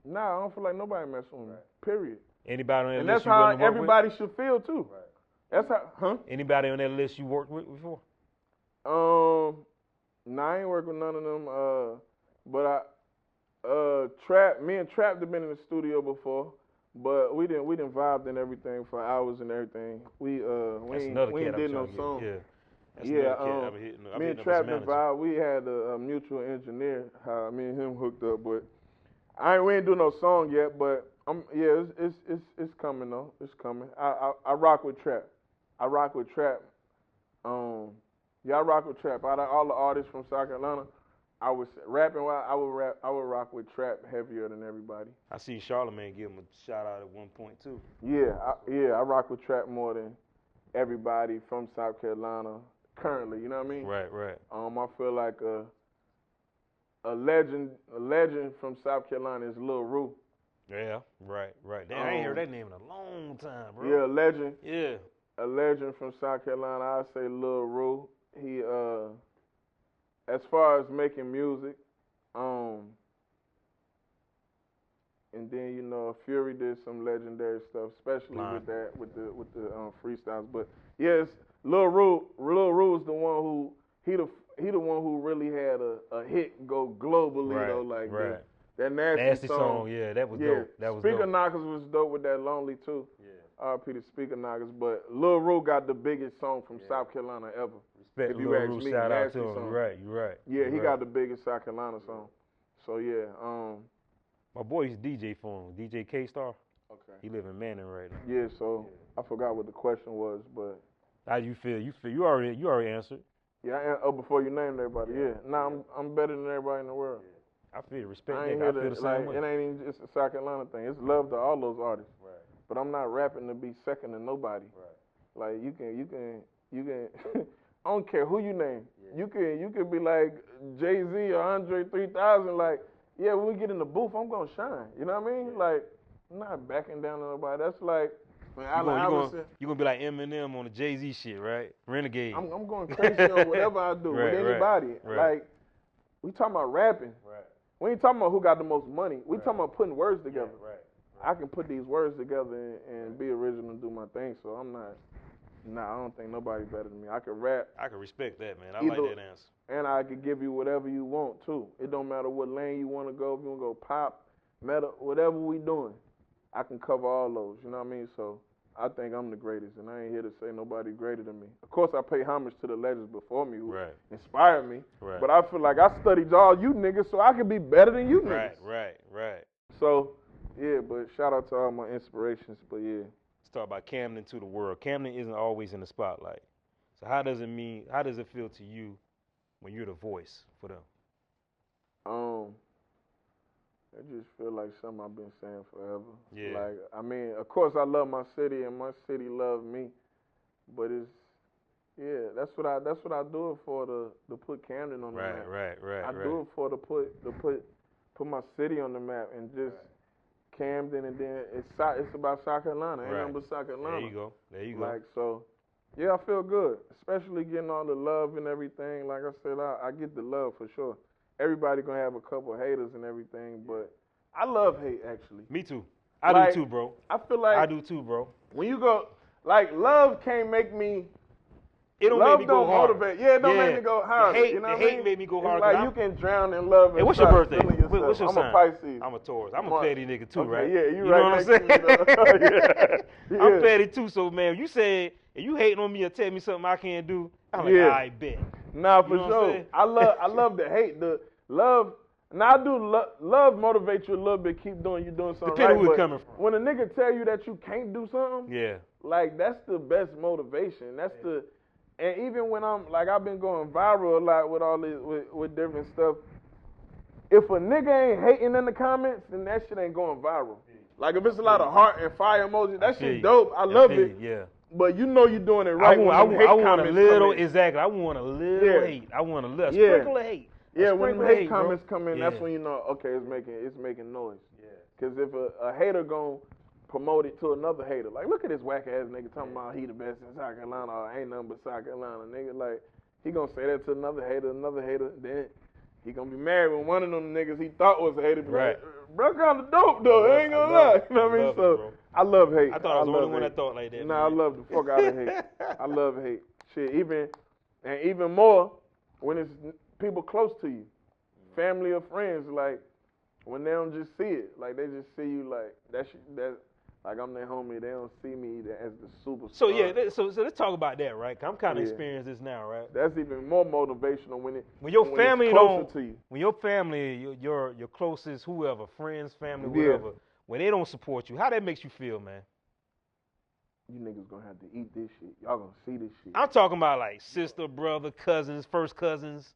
C: nah, I don't feel like nobody messing with me. Period.
B: Anybody on that
C: and
B: list
C: that's how
B: you
C: everybody should feel too.
B: Right.
C: That's how,
B: Anybody on that list you worked with before?
C: Nah, I ain't worked with none of them. But Trap, me and Trap have been in the studio before, but we didn't vibed and everything for hours and everything. We ain't did no song.
B: Yeah.
C: Me and Trap done vibe. We had a mutual engineer. How me and him hooked up, but we ain't do no song yet. But it's coming though. It's coming. I rock with Trap. I rock with Trap. I rock with Trap. Out of all the artists from South Carolina, I was rapping. I would rock with Trap heavier than everybody.
B: I see Charlamagne give him a shout out at one point too.
C: I rock with Trap more than everybody from South Carolina currently. You know what I mean?
B: Right.
C: I feel like a legend from South Carolina is Lil Rue.
B: Yeah, right. Damn, I ain't heard that name in a long time, bro.
C: Yeah, a legend.
B: Yeah.
C: A legend from South Carolina. I say Lil Rue. He as far as making music, and then Fury did some legendary stuff, especially with the freestyles. But yes, Lil Rue is the one who he the one who really had a hit go globally though, like that nasty song.
B: Yeah, that was dope. That was
C: Speaker
B: dope.
C: Knockers was dope with that Lonely too.
B: Yeah.
C: R.P. to Speaker Knockers, but Lil Rue got the biggest song from South Carolina ever.
B: Respect
C: if you
B: Lil
C: ask
B: Rue,
C: me,
B: shout out
C: nasty
B: to him.
C: song.
B: You're right.
C: Yeah, he got the biggest South Carolina song. So yeah,
B: my boy used to DJ for him, DJ K-Star.
C: Okay.
B: He live in Manning right now.
C: Yeah, so I forgot what the question was, but
B: how you feel? You already answered.
C: Yeah, before you named everybody, yeah. Nah, I'm better than everybody in the world.
B: I feel respect.
C: I ain't
B: I
C: here
B: feel
C: to,
B: the
C: like,
B: same way.
C: it ain't even just a South Carolina thing. It's love to all those artists.
B: Right.
C: But I'm not rapping to be second to nobody.
B: Right.
C: Like you can. I don't care who you name. Yeah. You can be like Jay-Z or Andre 3000. Like, yeah, when we get in the booth, I'm gonna shine. You know what I mean? Yeah. Like, I'm not backing down to nobody. That's like, man,
B: you gonna be like Eminem on the Jay-Z shit, right? Renegade.
C: I'm going crazy on whatever I do with anybody.
B: Right.
C: Like, we talking about rapping.
B: Right.
C: We ain't talking about who got the most money. We talking about putting words together.
B: Yeah, right.
C: I can put these words together and be original and do my thing. So I'm not. Nah, I don't think nobody better than me. I can rap.
B: I can respect that, man. I like that answer.
C: And I can give you whatever you want too. It don't matter what lane you want to go. If you want to go pop, metal, whatever we doing, I can cover all those. You know what I mean? So I think I'm the greatest, and I ain't here to say nobody greater than me. Of course, I pay homage to the legends before me who inspired me.
B: Right.
C: But I feel like I studied all you niggas, so I can be better than you niggas.
B: Right.
C: So, yeah, but shout out to all my inspirations. But yeah.
B: Let's talk about Camden to the world. Camden isn't always in the spotlight. So how does it feel to you when you're the voice for them?
C: I just feel like something I've been saying forever.
B: Yeah.
C: Like, I mean, of course I love my city and my city loves me, but that's what I do it for, to put Camden on the map.
B: Right.
C: I do it for to put my city on the map, and just Camden, and then it's about South Carolina. Ain't nothing but South Carolina.
B: There you go.
C: Like, so, yeah, I feel good, especially getting all the love and everything. Like I said, I get the love for sure. Everybody gonna have a couple of haters and everything, but I love hate, actually.
B: Me too. I do too, bro.
C: I feel like
B: I do too, bro.
C: When you go, like, love can't make me.
B: It don't make me go hard.
C: Motivate. Yeah, it don't make me go hard.
B: You know what I mean? Made me go hard.
C: Like, you can drown in love. And
B: hey, what's your birthday?
C: What's your sign? I'm a Pisces.
B: I'm a Taurus. I'm a petty nigga too, right?
C: Yeah,
B: you know what I'm saying?
C: Yeah.
B: I'm petty too, so man, you said if you hating on me or tell me something I can't do, I'm like, I bet.
C: Nah, for sure. I love the hate. The love. Now I do love motivate you a little bit. Keep doing something
B: Depending
C: right.
B: who it coming from.
C: When a nigga tell you that you can't do something, like, that's the best motivation. That's the. And even when I've been going viral a lot with all this, with different stuff. If a nigga ain't hating in the comments, then that shit ain't going viral. Like, if it's a lot of heart and fire emojis, that shit dope. I love it.
B: Yeah.
C: But you know you're doing it right.
B: I want a little, exactly. I want a little hate. I want a little sprinkle of hate.
C: Yeah, when the hate comments come in, that's when you know, okay, it's making noise. Yeah. Because if a hater gon' promote it to another hater, like, look at this whack ass nigga talking about he the best in South Carolina, or ain't nothing but South Carolina, nigga. Like, he gonna say that to another hater, then he gonna be mad when one of them niggas he thought was a hater. Like, bro, kind of dope though. I ain't gonna lie. You know what I mean? So I love hate.
B: I thought I was the only one that thought like that.
C: Nah, I love the fuck out of hate. I love hate. Shit, even more when it's people close to you, family or friends. Like, when they don't just see it, like, they just see you like that. Like, I'm their homie. They don't see me as the superstar.
B: So so let's talk about that, right? 'Cause I'm kind of experiencing this now, right?
C: That's even more motivational when
B: your family
C: it's closer to you.
B: When your family, your closest, whoever, friends, family, whatever, when they don't support you, how that makes you feel, man?
C: You niggas gonna have to eat this shit. Y'all gonna see this shit.
B: I'm talking about like sister, brother, cousins, first cousins,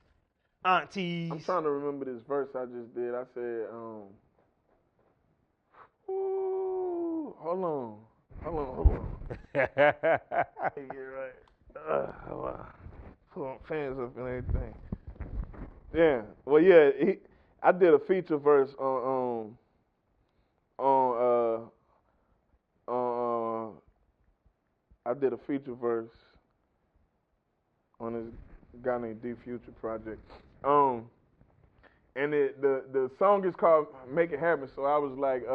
B: aunties.
C: I'm trying to remember this verse I just did. I said, hold on. Yeah, right. Put on fans up and everything. Yeah. Well, yeah. I did a feature verse on I did a feature verse on this guy named D Future project. And the song is called Make It Happen. So I was like,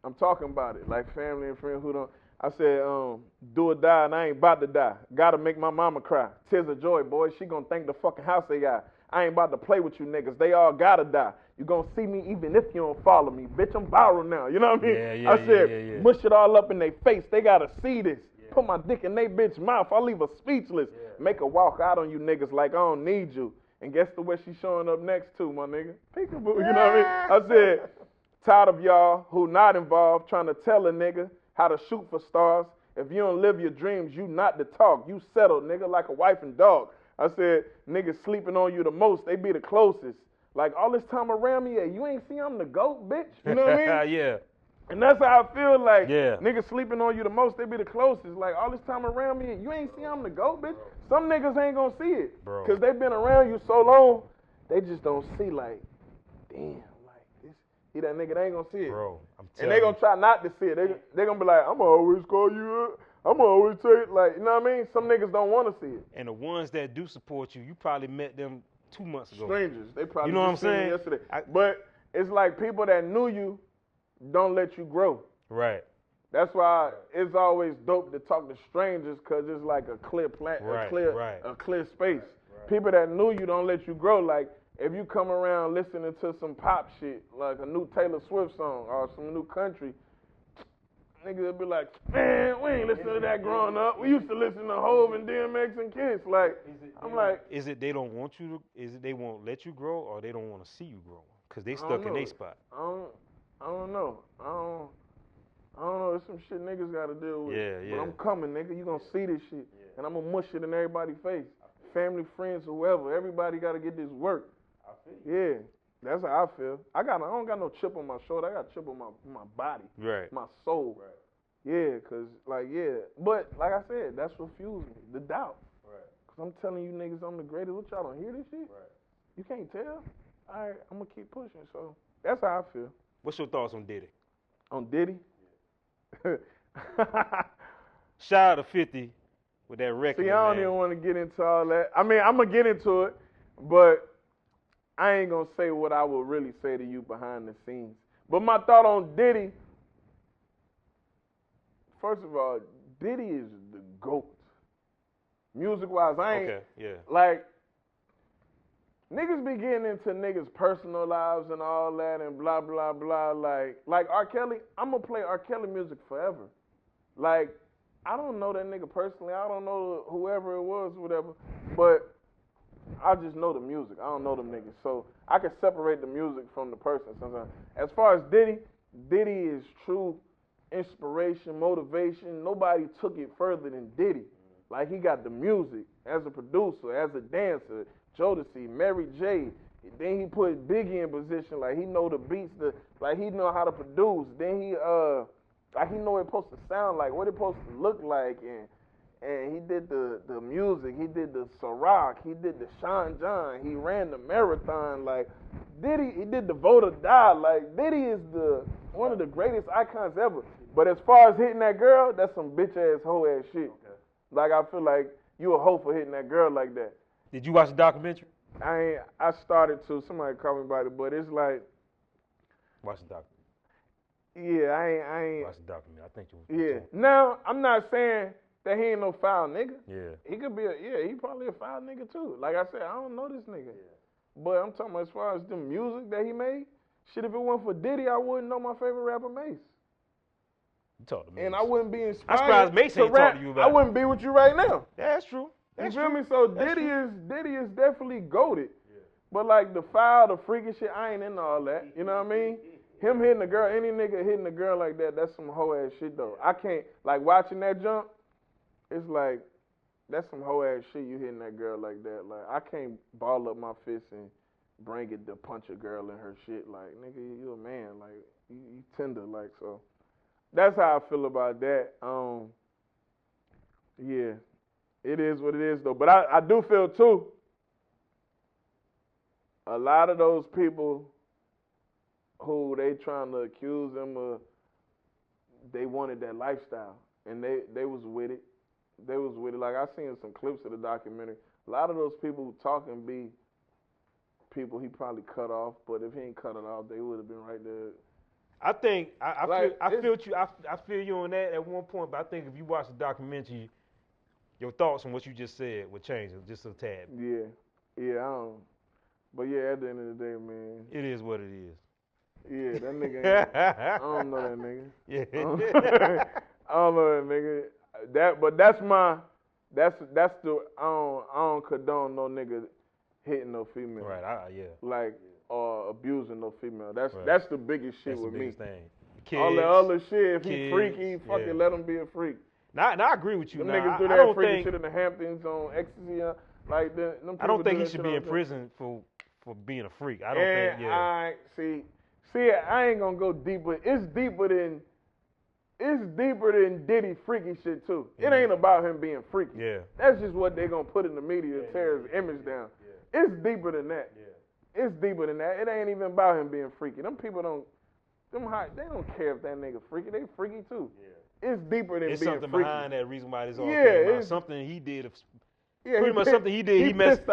C: I'm talking about it, like family and friends who don't. I said, do or die, and I ain't about to die. Gotta make my mama cry. Tears of joy, boy. She gonna thank the fucking house they got. I ain't about to play with you niggas. They all gotta die. You gonna see me even if you don't follow me. Bitch, I'm viral now. You know what I mean? I said, mush it all up in their face. They gotta see this. Put my dick in they bitch mouth. I leave her speechless. Make her walk out on you niggas like I don't need you. And guess the way she showing up next to, my nigga? Peekaboo. You know what I mean? I said, tired of y'all who not involved trying to tell a nigga how to shoot for stars If you don't live your dreams, you not the talk. You settle, nigga, like a wife and dog. I said, niggas sleeping on you the most, they be the closest. Like, all this time around me, you ain't see I'm the GOAT, bitch. You know what I mean?
B: Yeah.
C: And that's how I feel like
B: Yeah.
C: niggas sleeping on you the most, they be the closest. Like, all this time around me, you ain't see I'm the GOAT, bitch. Some niggas ain't gonna see it.
B: Bro.
C: Because they been around you so long, they just don't see, like, damn, like, he that nigga, they ain't gonna see it.
B: Bro, I'm telling you.
C: And they gonna try not to see it. They gonna be like, I'm gonna always call you up. I'm gonna always say it. Like, you know what I mean? Some niggas don't want to see it.
B: And the ones that do support you, you probably met them 2 months ago.
C: Strangers. They probably
B: You know what I'm
C: just seen
B: saying?
C: it yesterday. But it's like people that knew you don't let you grow.
B: Right.
C: That's why it's always dope to talk to strangers, because it's like a clear a clear space. Right. People that knew you don't let you grow. Like, if you come around listening to some pop shit, like a new Taylor Swift song or some new country, niggas will be like, man, we ain't listening to that growing up. We used to listen to Hove and DMX and Kiss. Like, I'm like,
B: is it they don't want you to? Is it they won't let you grow, or they don't want to see you grow? Because they stuck in their spot.
C: I don't know. I don't know. It's some shit niggas got to deal with.
B: Yeah.
C: But I'm coming, nigga. You gonna see this shit, and I'm gonna mush it in everybody's face. Family, friends, whoever. Everybody got to get this work. I feel you. Yeah. That's how I feel. I don't got no chip on my shoulder. I got a chip on my body.
B: Right.
C: My soul. Right. Yeah, cause but like I said, that's what fuels me, the doubt. Right. Cause I'm telling you niggas I'm the greatest. What, y'all don't hear this shit? Right. You can't tell. All right, I'm gonna keep pushing. So that's how I feel.
B: What's your thoughts on Diddy?
C: On Diddy? Yeah.
B: Shout out to 50 with that record.
C: See, I don't even want to get into all that. I mean, I'm gonna get into it, but I ain't gonna say what I would really say to you behind the scenes. But my thought on Diddy, first of all, Diddy is the GOAT. Music-wise, I ain't, like, niggas be getting into niggas' personal lives and all that and blah, blah, blah. Like R. Kelly, I'm gonna play R. Kelly music forever. Like, I don't know that nigga personally. I don't know whoever it was, whatever. But I just know the music. I don't know them niggas. So I can separate the music from the person sometimes. As far as Diddy is true inspiration, motivation. Nobody took it further than Diddy. Like, he got the music as a producer, as a dancer, Jodeci, Mary J. Then he put Biggie in position. Like, he know the beats, like he know how to produce. Then he like he know what it's supposed to sound like, what it's supposed to look like, and he did the music, he did the Ciroc, he did the Sean John, he ran the marathon. Like, Diddy, he did the Vote or Die. Like, Diddy is one of the greatest icons ever. But as far as hitting that girl, that's some bitch ass hoe ass shit. Okay. Like, I feel like you a hoe for hitting that girl like that.
B: Did you watch the documentary?
C: I started to. Somebody called me about it, but it's like.
B: Watch the documentary.
C: Yeah, I ain't.
B: Watch the documentary. I think you.
C: Yeah. Now, I'm not saying that he ain't no foul nigga.
B: Yeah.
C: He could be he probably a foul nigga too. Like I said, I don't know this nigga. Yeah. But I'm talking about as far as the music that he made, shit, if it weren't for Diddy, I wouldn't know my favorite rapper, Mace.
B: You talk to me.
C: And I wouldn't be inspired.
B: I'm surprised Mace ain't talking to you about
C: I wouldn't be with you right now.
B: Yeah, that's true.
C: You feel me? So Diddy is definitely goated. Yeah. But like the foul, the freaky shit, I ain't into all that. You know what I mean? Him hitting a girl, any nigga hitting a girl like that, that's some hoe ass shit though. I can't, like, watching that jump, it's like, that's some hoe ass shit, you hitting that girl like that. Like, I can't ball up my fist and bring it to punch a girl in her shit. Like, nigga, you a man. Like, you tender. Like, so that's how I feel about that. Yeah, it is what it is though. But I do feel too, a lot of those people who they trying to accuse him of, they wanted that lifestyle, and they was with it. They was with it. Like, I seen some clips of the documentary. A lot of those people who talking be people he probably cut off, but if he ain't cut it off, they would have been right there.
B: I think I feel you on that at one point, but I think if you watch the documentary, your thoughts on what you just said would change just a tad.
C: Yeah, I don't. But yeah, at the end of the day, man,
B: it is what it is.
C: Yeah, that nigga. I don't know that nigga.
B: Yeah.
C: I don't know that nigga. But that's the I don't condone no nigga hitting no female.
B: Right.
C: Like abusing no female. That's the biggest shit
B: that's
C: with
B: the
C: me.
B: Thing. Kids,
C: all the other shit. If he freaky, fucking let him be a freak.
B: Now I agree with you.
C: Them
B: Now,
C: niggas do
B: I
C: that
B: don't
C: freaky
B: think
C: shit in the Hamptons on ecstasy. Like them
B: I don't
C: people
B: think
C: do
B: he
C: that
B: should
C: shit
B: be
C: all
B: in
C: the time.
B: prison for being a freak. I don't think. Yeah.
C: I see. I ain't gonna go deeper. It's deeper than Diddy freaky shit too. It ain't about him being freaky.
B: Yeah.
C: That's just what they gonna put in the media to tear his image down. Yeah. It's deeper than that. Yeah. It's deeper than that. It ain't even about him being freaky. Them people they don't care if that nigga freaky. They freaky too. Yeah. It's deeper than
B: it's
C: being
B: something
C: freaky.
B: behind that reason why this all came out. Something he did.
C: Yeah,
B: pretty much something he did. He
C: pissed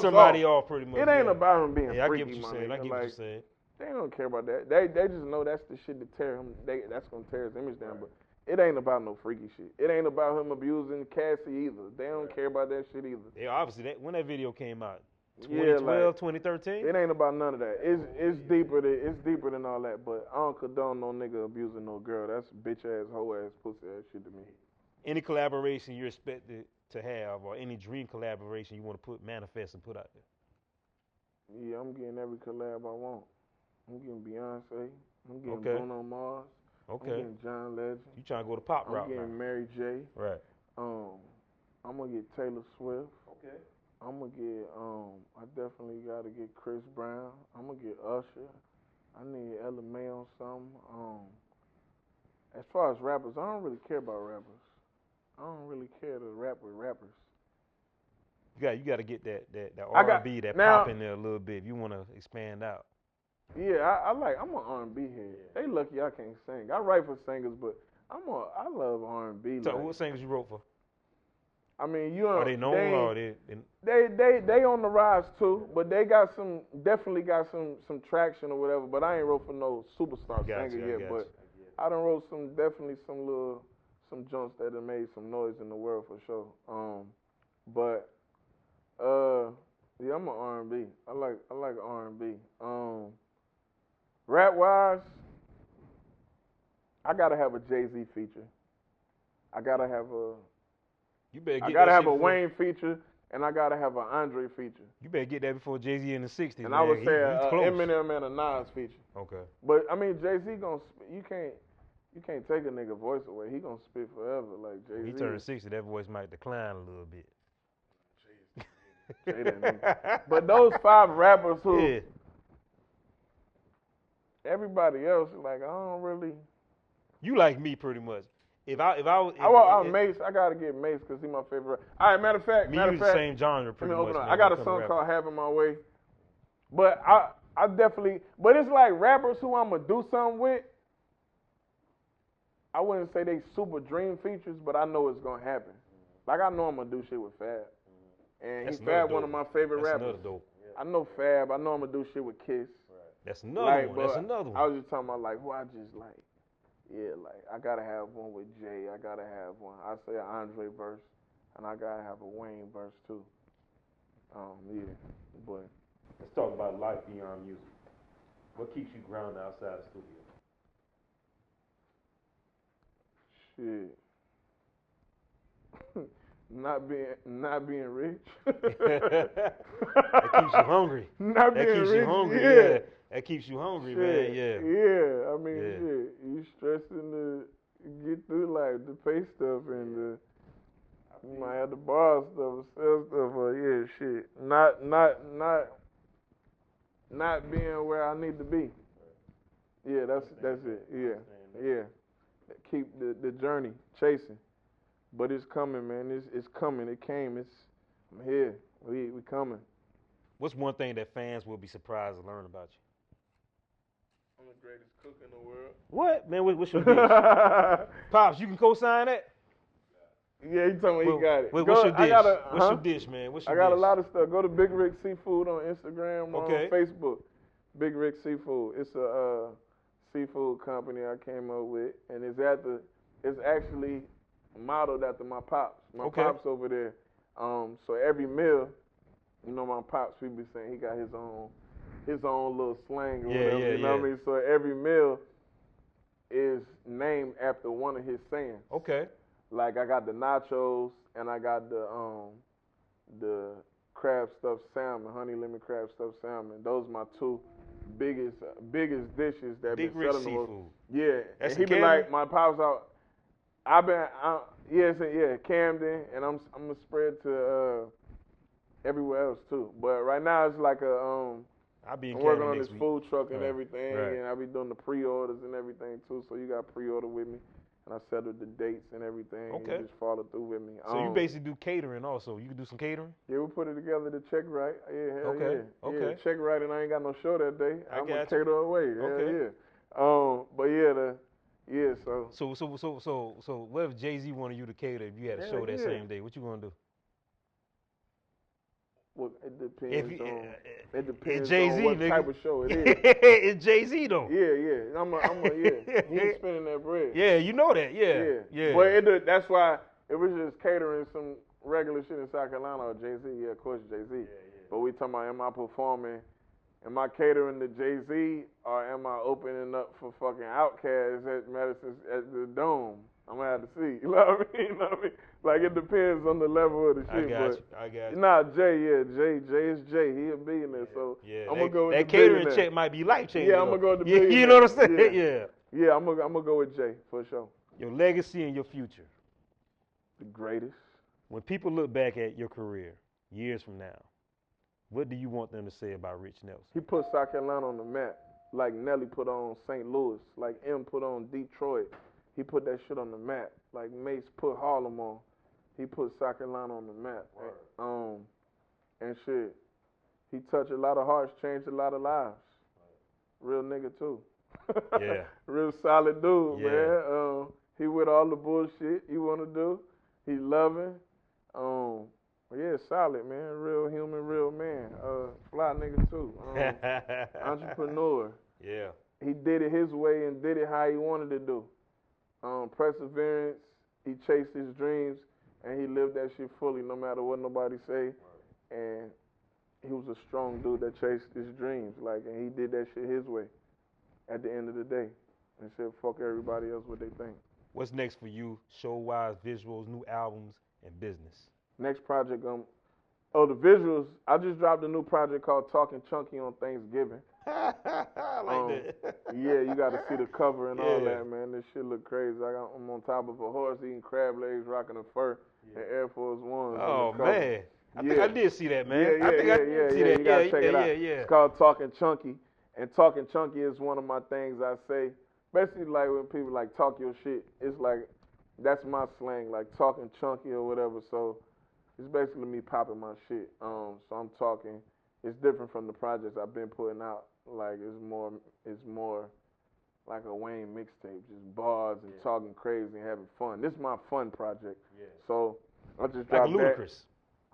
B: somebody off pretty much.
C: It ain't about him being freaky.
B: I get what you're saying. I get what you're saying.
C: They don't care about that. They just know that's the shit to tear him. That's gonna tear his image down. But it ain't about no freaky shit. It ain't about him abusing Cassie either. They don't care about that shit either.
B: Yeah, obviously when that video came out, 2012, 2013.
C: It ain't about none of that. It's deeper than all that. But I don't condone no nigga abusing no girl. That's bitch ass, hoe ass, pussy ass shit to me.
B: Any collaboration you're expected to have, or any dream collaboration you want to manifest and put out there?
C: Yeah, I'm getting every collab I want. I'm getting Beyonce. I'm getting Bruno Mars.
B: Okay.
C: I'm getting John Legend.
B: You trying to go the pop route?
C: I'm getting Mary J.
B: Right.
C: I'm gonna get Taylor Swift.
B: Okay.
C: I'm gonna get. I definitely gotta get Chris Brown. I'm gonna get Usher. I need Ella May on something. As far as rappers, I don't really care about rappers. I don't really care to rap with rappers.
B: You got to get that R&B, that pop in there a little bit if you want to expand out.
C: Yeah, I'm an R&B head. Yeah. They lucky I can't sing. I write for singers, but I love R&B.
B: So what singers you wrote for?
C: I mean, you know,
B: are they known or they
C: on the rise too, but they definitely got some traction or whatever. But I ain't wrote for no superstar singer yet. But I done wrote some joints that have made some noise in the world for sure. Yeah, I'm an R&B. I like R&B. Rap wise, I gotta have a Jay-Z feature. I gotta have a Wayne feature, and I gotta have an Andre feature.
B: You better get that before Jay-Z in the '60s.
C: And I would say Eminem and a Nas feature.
B: Okay.
C: But I mean, Jay-Z you can't take a nigga voice away. He gonna spit forever like Jay-Z.
B: When he turned 60, that voice might decline a little bit.
C: But those 5 rappers who everybody else like, I don't really.
B: You like me pretty much. If I
C: Mace, I gotta get Mace because he's my favorite. All right, matter of fact,
B: the same genre pretty much.
C: I got a song called "Having My Way," but I definitely. But it's like rappers who I'm gonna do something with. I wouldn't say they super dream features, but I know it's gonna happen. Like I know I'm gonna do shit with Fab, and he's Fab, one of my favorite rappers. I know Fab. I know I'm gonna do shit with Kiss.
B: Right. That's another one. That's another one.
C: I was just talking about like who I just like. Yeah, like I gotta have one with Jay. I gotta have one. I say an Andre verse, and I gotta have a Wayne verse too. Yeah, but
B: let's talk about life beyond music. What keeps you grounded outside the studio?
C: Shit. Not being rich.
B: That keeps you hungry.
C: Not being
B: keeps
C: rich.
B: You hungry.
C: Yeah.
B: That keeps you hungry,
C: shit.
B: Man. Yeah.
C: Yeah. I mean, shit. You stressing to get through life, the pay stuff, and you might have to borrow stuff, sell stuff. Shit. Not being where I need to be. Yeah, that's it. Yeah. Keep the journey chasing. But it's coming, man. It's coming. It came. I'm here. We coming.
B: What's one thing that fans will be surprised to learn about you?
C: I'm the greatest cook in the world.
B: What? Man, what's your dish? Pops, you can co-sign that?
C: Yeah, he told me he got it.
B: What's your dish? What's your dish, man?
C: I got a lot of stuff. Go to Big Rick Seafood on Instagram or on Facebook. Big Rick Seafood. It's a seafood company I came up with, and it's actually modeled after my pops. My pops over there. So every meal, you know, my pops, we be saying he got his own little slang or whatever. You know what I mean? So every meal is named after one of his sayings.
B: Okay. Like
C: I got the nachos and I got the crab stuffed salmon, honey lemon crab stuffed salmon. Those are my two biggest dishes that
B: Big
C: been
B: Rick
C: selling the most.
B: Seafood.
C: Yeah.
B: That's
C: and he be like, my pops out. Camden, and I'm gonna spread to everywhere else too. But right now it's like
B: I'll be in
C: I'm
B: Camden
C: working on
B: next
C: this
B: week.
C: food truck and
B: Right.
C: everything,
B: Right.
C: and I'll be doing the pre-orders and everything too. So you got pre-order with me, and I settled the dates and everything.
B: Okay.
C: And you just follow through with me.
B: So you basically do catering also. You can do some catering?
C: Yeah, we put it together to check right. Yeah, hell
B: Okay,
C: yeah.
B: okay.
C: Yeah, check right, and I ain't got no show that day.
B: I
C: I'm
B: got
C: gonna
B: you.
C: cater away.
B: Okay.
C: Hell yeah. But yeah, so.
B: So what if Jay-Z wanted you to cater if you had a
C: Hell
B: show that
C: yeah.
B: same day? What you gonna do?
C: Well, it depends on. It depends
B: Jay-Z,
C: on what
B: nigga.
C: type of show it is.
B: It's Jay-Z though.
C: Yeah. Yeah. He's spending that bread.
B: Yeah, you know that. Yeah.
C: But that's why it was just catering some regular shit in South Carolina or Jay-Z. Yeah, of course Jay-Z. Yeah. But we talking about, am I performing? Am I catering to Jay-Z or am I opening up for fucking Outkast at Madison at the Dome? I'm gonna have to see. You know what I mean? Like it depends on the level of the shit.
B: I got you.
C: Nah, Jay is Jay. He a billionaire, so I'm gonna go with
B: that
C: the
B: catering
C: billionaire.
B: check might be life changing.
C: Yeah, I'm gonna go with the billionaire.
B: You know what I'm saying?
C: Yeah. Yeah, I'm gonna go with Jay for sure.
B: Your legacy and your future.
C: The greatest.
B: When people look back at your career years from now, what do you want them to say about Rich Nelson?
C: He put South Carolina on the map, like Nelly put on St. Louis, like M put on Detroit. He put that shit on the map, like Mace put Harlem on. He put South Carolina on the map. And shit, he touched a lot of hearts, changed a lot of lives. Real nigga too.
B: Yeah.
C: Real solid dude,
B: Yeah.
C: man. He with all the bullshit you want to do. He loving. Yeah, solid, man. Real human, real man. Fly nigga too. Entrepreneur.
B: Yeah.
C: He did it his way and did it how he wanted to do. Perseverance. He chased his dreams and he lived that shit fully, no matter what nobody say. And he was a strong dude that chased his dreams, and he did that shit his way. At the end of the day, and said, "Fuck everybody else what they think."
B: What's next for you? Show-wise, visuals, new albums, and business.
C: Next project, the visuals. I just dropped a new project called Talking Chunky on Thanksgiving.
B: I like that.
C: Yeah, you got to see the cover and all
B: Yeah.
C: that, man. This shit look crazy. I'm on top of a horse eating crab legs, rocking a fur, and Air Force Ones.
B: Oh man, I think
C: Yeah.
B: I did see that, man.
C: Yeah,
B: I think I did see that.
C: You gotta check it out.
B: Yeah.
C: It's called Talking Chunky, and Talking Chunky is one of my things I say. Basically, like when people like talk your shit, it's like that's my slang, like talking chunky or whatever. So it's basically me popping my shit. So I'm talking. It's different from the projects I've been putting out. Like it's more like a Wayne mixtape, just bars and talking crazy and having fun. This is my fun project.
B: Yeah.
C: So I just
B: Like
C: dropped
B: Ludacris.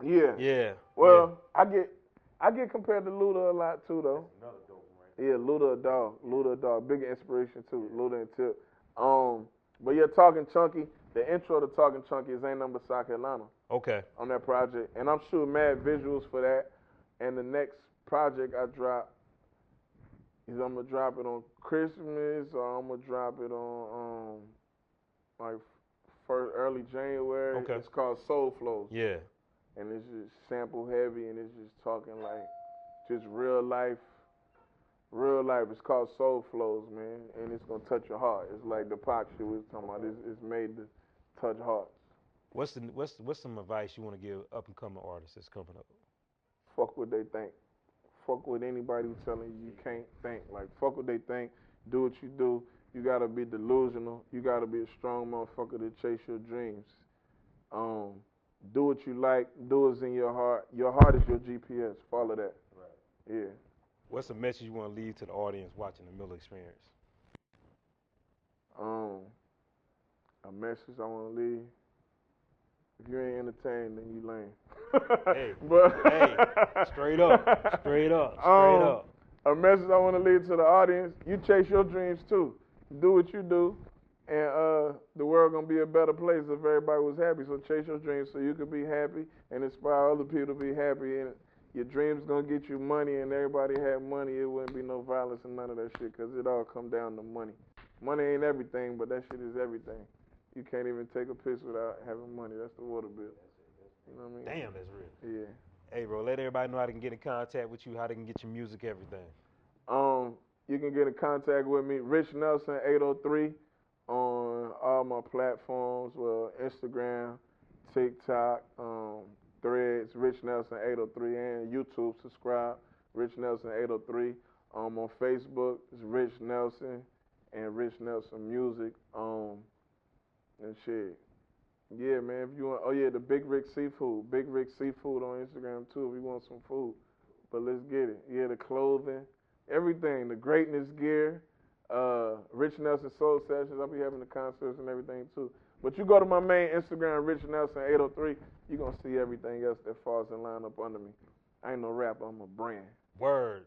C: that. Yeah.
B: Yeah.
C: Well, I get compared to Luda a lot too though.
B: That's another dope one, right?
C: Yeah, Luda a dog, big inspiration too. Luda and Tip. But yeah, Talking Chunky. The intro to Talking Chunky is Ain't Nothing But South Carolina.
B: Okay.
C: On that project, and I'm shooting mad visuals for that. And the next project I drop is I'm gonna drop it on Christmas, or I'm gonna drop it on like early January.
B: Okay.
C: It's called Soul Flows.
B: Yeah.
C: And it's just sample heavy, and it's just talking like just real life. It's called Soul Flows, man, and it's gonna touch your heart. It's like the Pac shit we was talking about. It's made to touch hearts.
B: What's some advice you want to give up and coming artists that's coming up?
C: Fuck what they think. Fuck with anybody who's telling you can't think. Like, fuck what they think. Do what you do. You gotta be delusional. You gotta be a strong motherfucker to chase your dreams. Do what you like. Do what's in your heart. Your heart is your GPS. Follow that. Right. Yeah.
B: What's a message you want to leave to the audience watching the Miller Experience?
C: A message I want to leave. If you ain't entertained, then you lame.
B: Hey, straight up.
C: A message I want to leave to the audience: you chase your dreams too. Do what you do, and the world gonna be a better place if everybody was happy. So chase your dreams so you can be happy and inspire other people to be happy. And your dreams gonna get you money, and everybody had money. It wouldn't be no violence and none of that shit, cause it all come down to money. Money ain't everything, but that shit is everything. You can't even take a piss without having money. That's the water bill. You know what I mean?
B: Damn, that's real.
C: Yeah.
B: Hey, bro, let everybody know how they can get in contact with you, how they can get your music, everything.
C: You can get in contact with me, Rich Nelson 803 on all my platforms. Well, Instagram, TikTok, Threads, Rich Nelson 803, and YouTube. Subscribe, Rich Nelson 803. On Facebook, it's Rich Nelson and Rich Nelson Music. And shit. Yeah, man. If you want, oh yeah, the Big Rick Seafood, Big Rick Seafood on Instagram too. If you want some food, but let's get it. Yeah, the clothing, everything, the greatness gear. Rich Nelson Soul Sessions. I'll be having the concerts and everything too. But you go to my main Instagram, Rich Nelson 803. You gonna see everything else that falls in line up under me. I ain't no rapper. I'm a brand.
B: Word.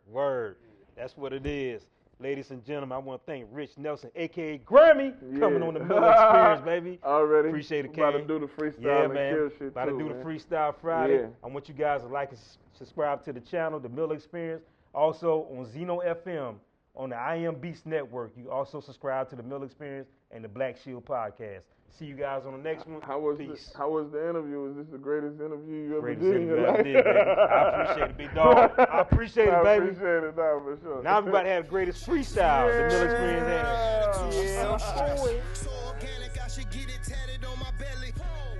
B: That's what it is. Ladies and gentlemen, I want to thank Rich Nelson, a.k.a. Grammy, coming on the Miller Experience, baby.
C: Already.
B: Appreciate it, King.
C: About to do the freestyle and kill shit
B: About to do
C: man.
B: the Freestyle Friday.
C: Yeah.
B: I want you guys to like and subscribe to the channel, the Miller Experience. Also on Zeno FM on the I Am Beast Network. You also subscribe to the Miller Experience and the Black Shield Podcast. See you guys on the next one.
C: How was
B: Peace.
C: how was the interview? Was this the greatest interview you ever
B: Greatest
C: did in
B: interview
C: your
B: I
C: life?
B: did, baby. I appreciate it, big dog. I appreciate it, baby.
C: I appreciate it, now for sure.
B: Now we about to have the greatest freestyle the Miller Experience had.
C: Yeah.
A: So organic, I should get it tatted on my belly.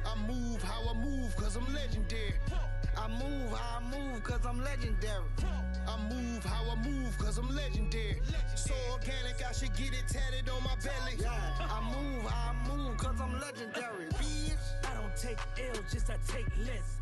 A: I move how I move, cause I'm legendary. I move how I move, cause I'm legendary. I move how I move, cause I'm legendary. So organic, I should get it tatted on my belly. I move how I move, cause I'm legendary. Bitch.
D: I don't take L, just I take less.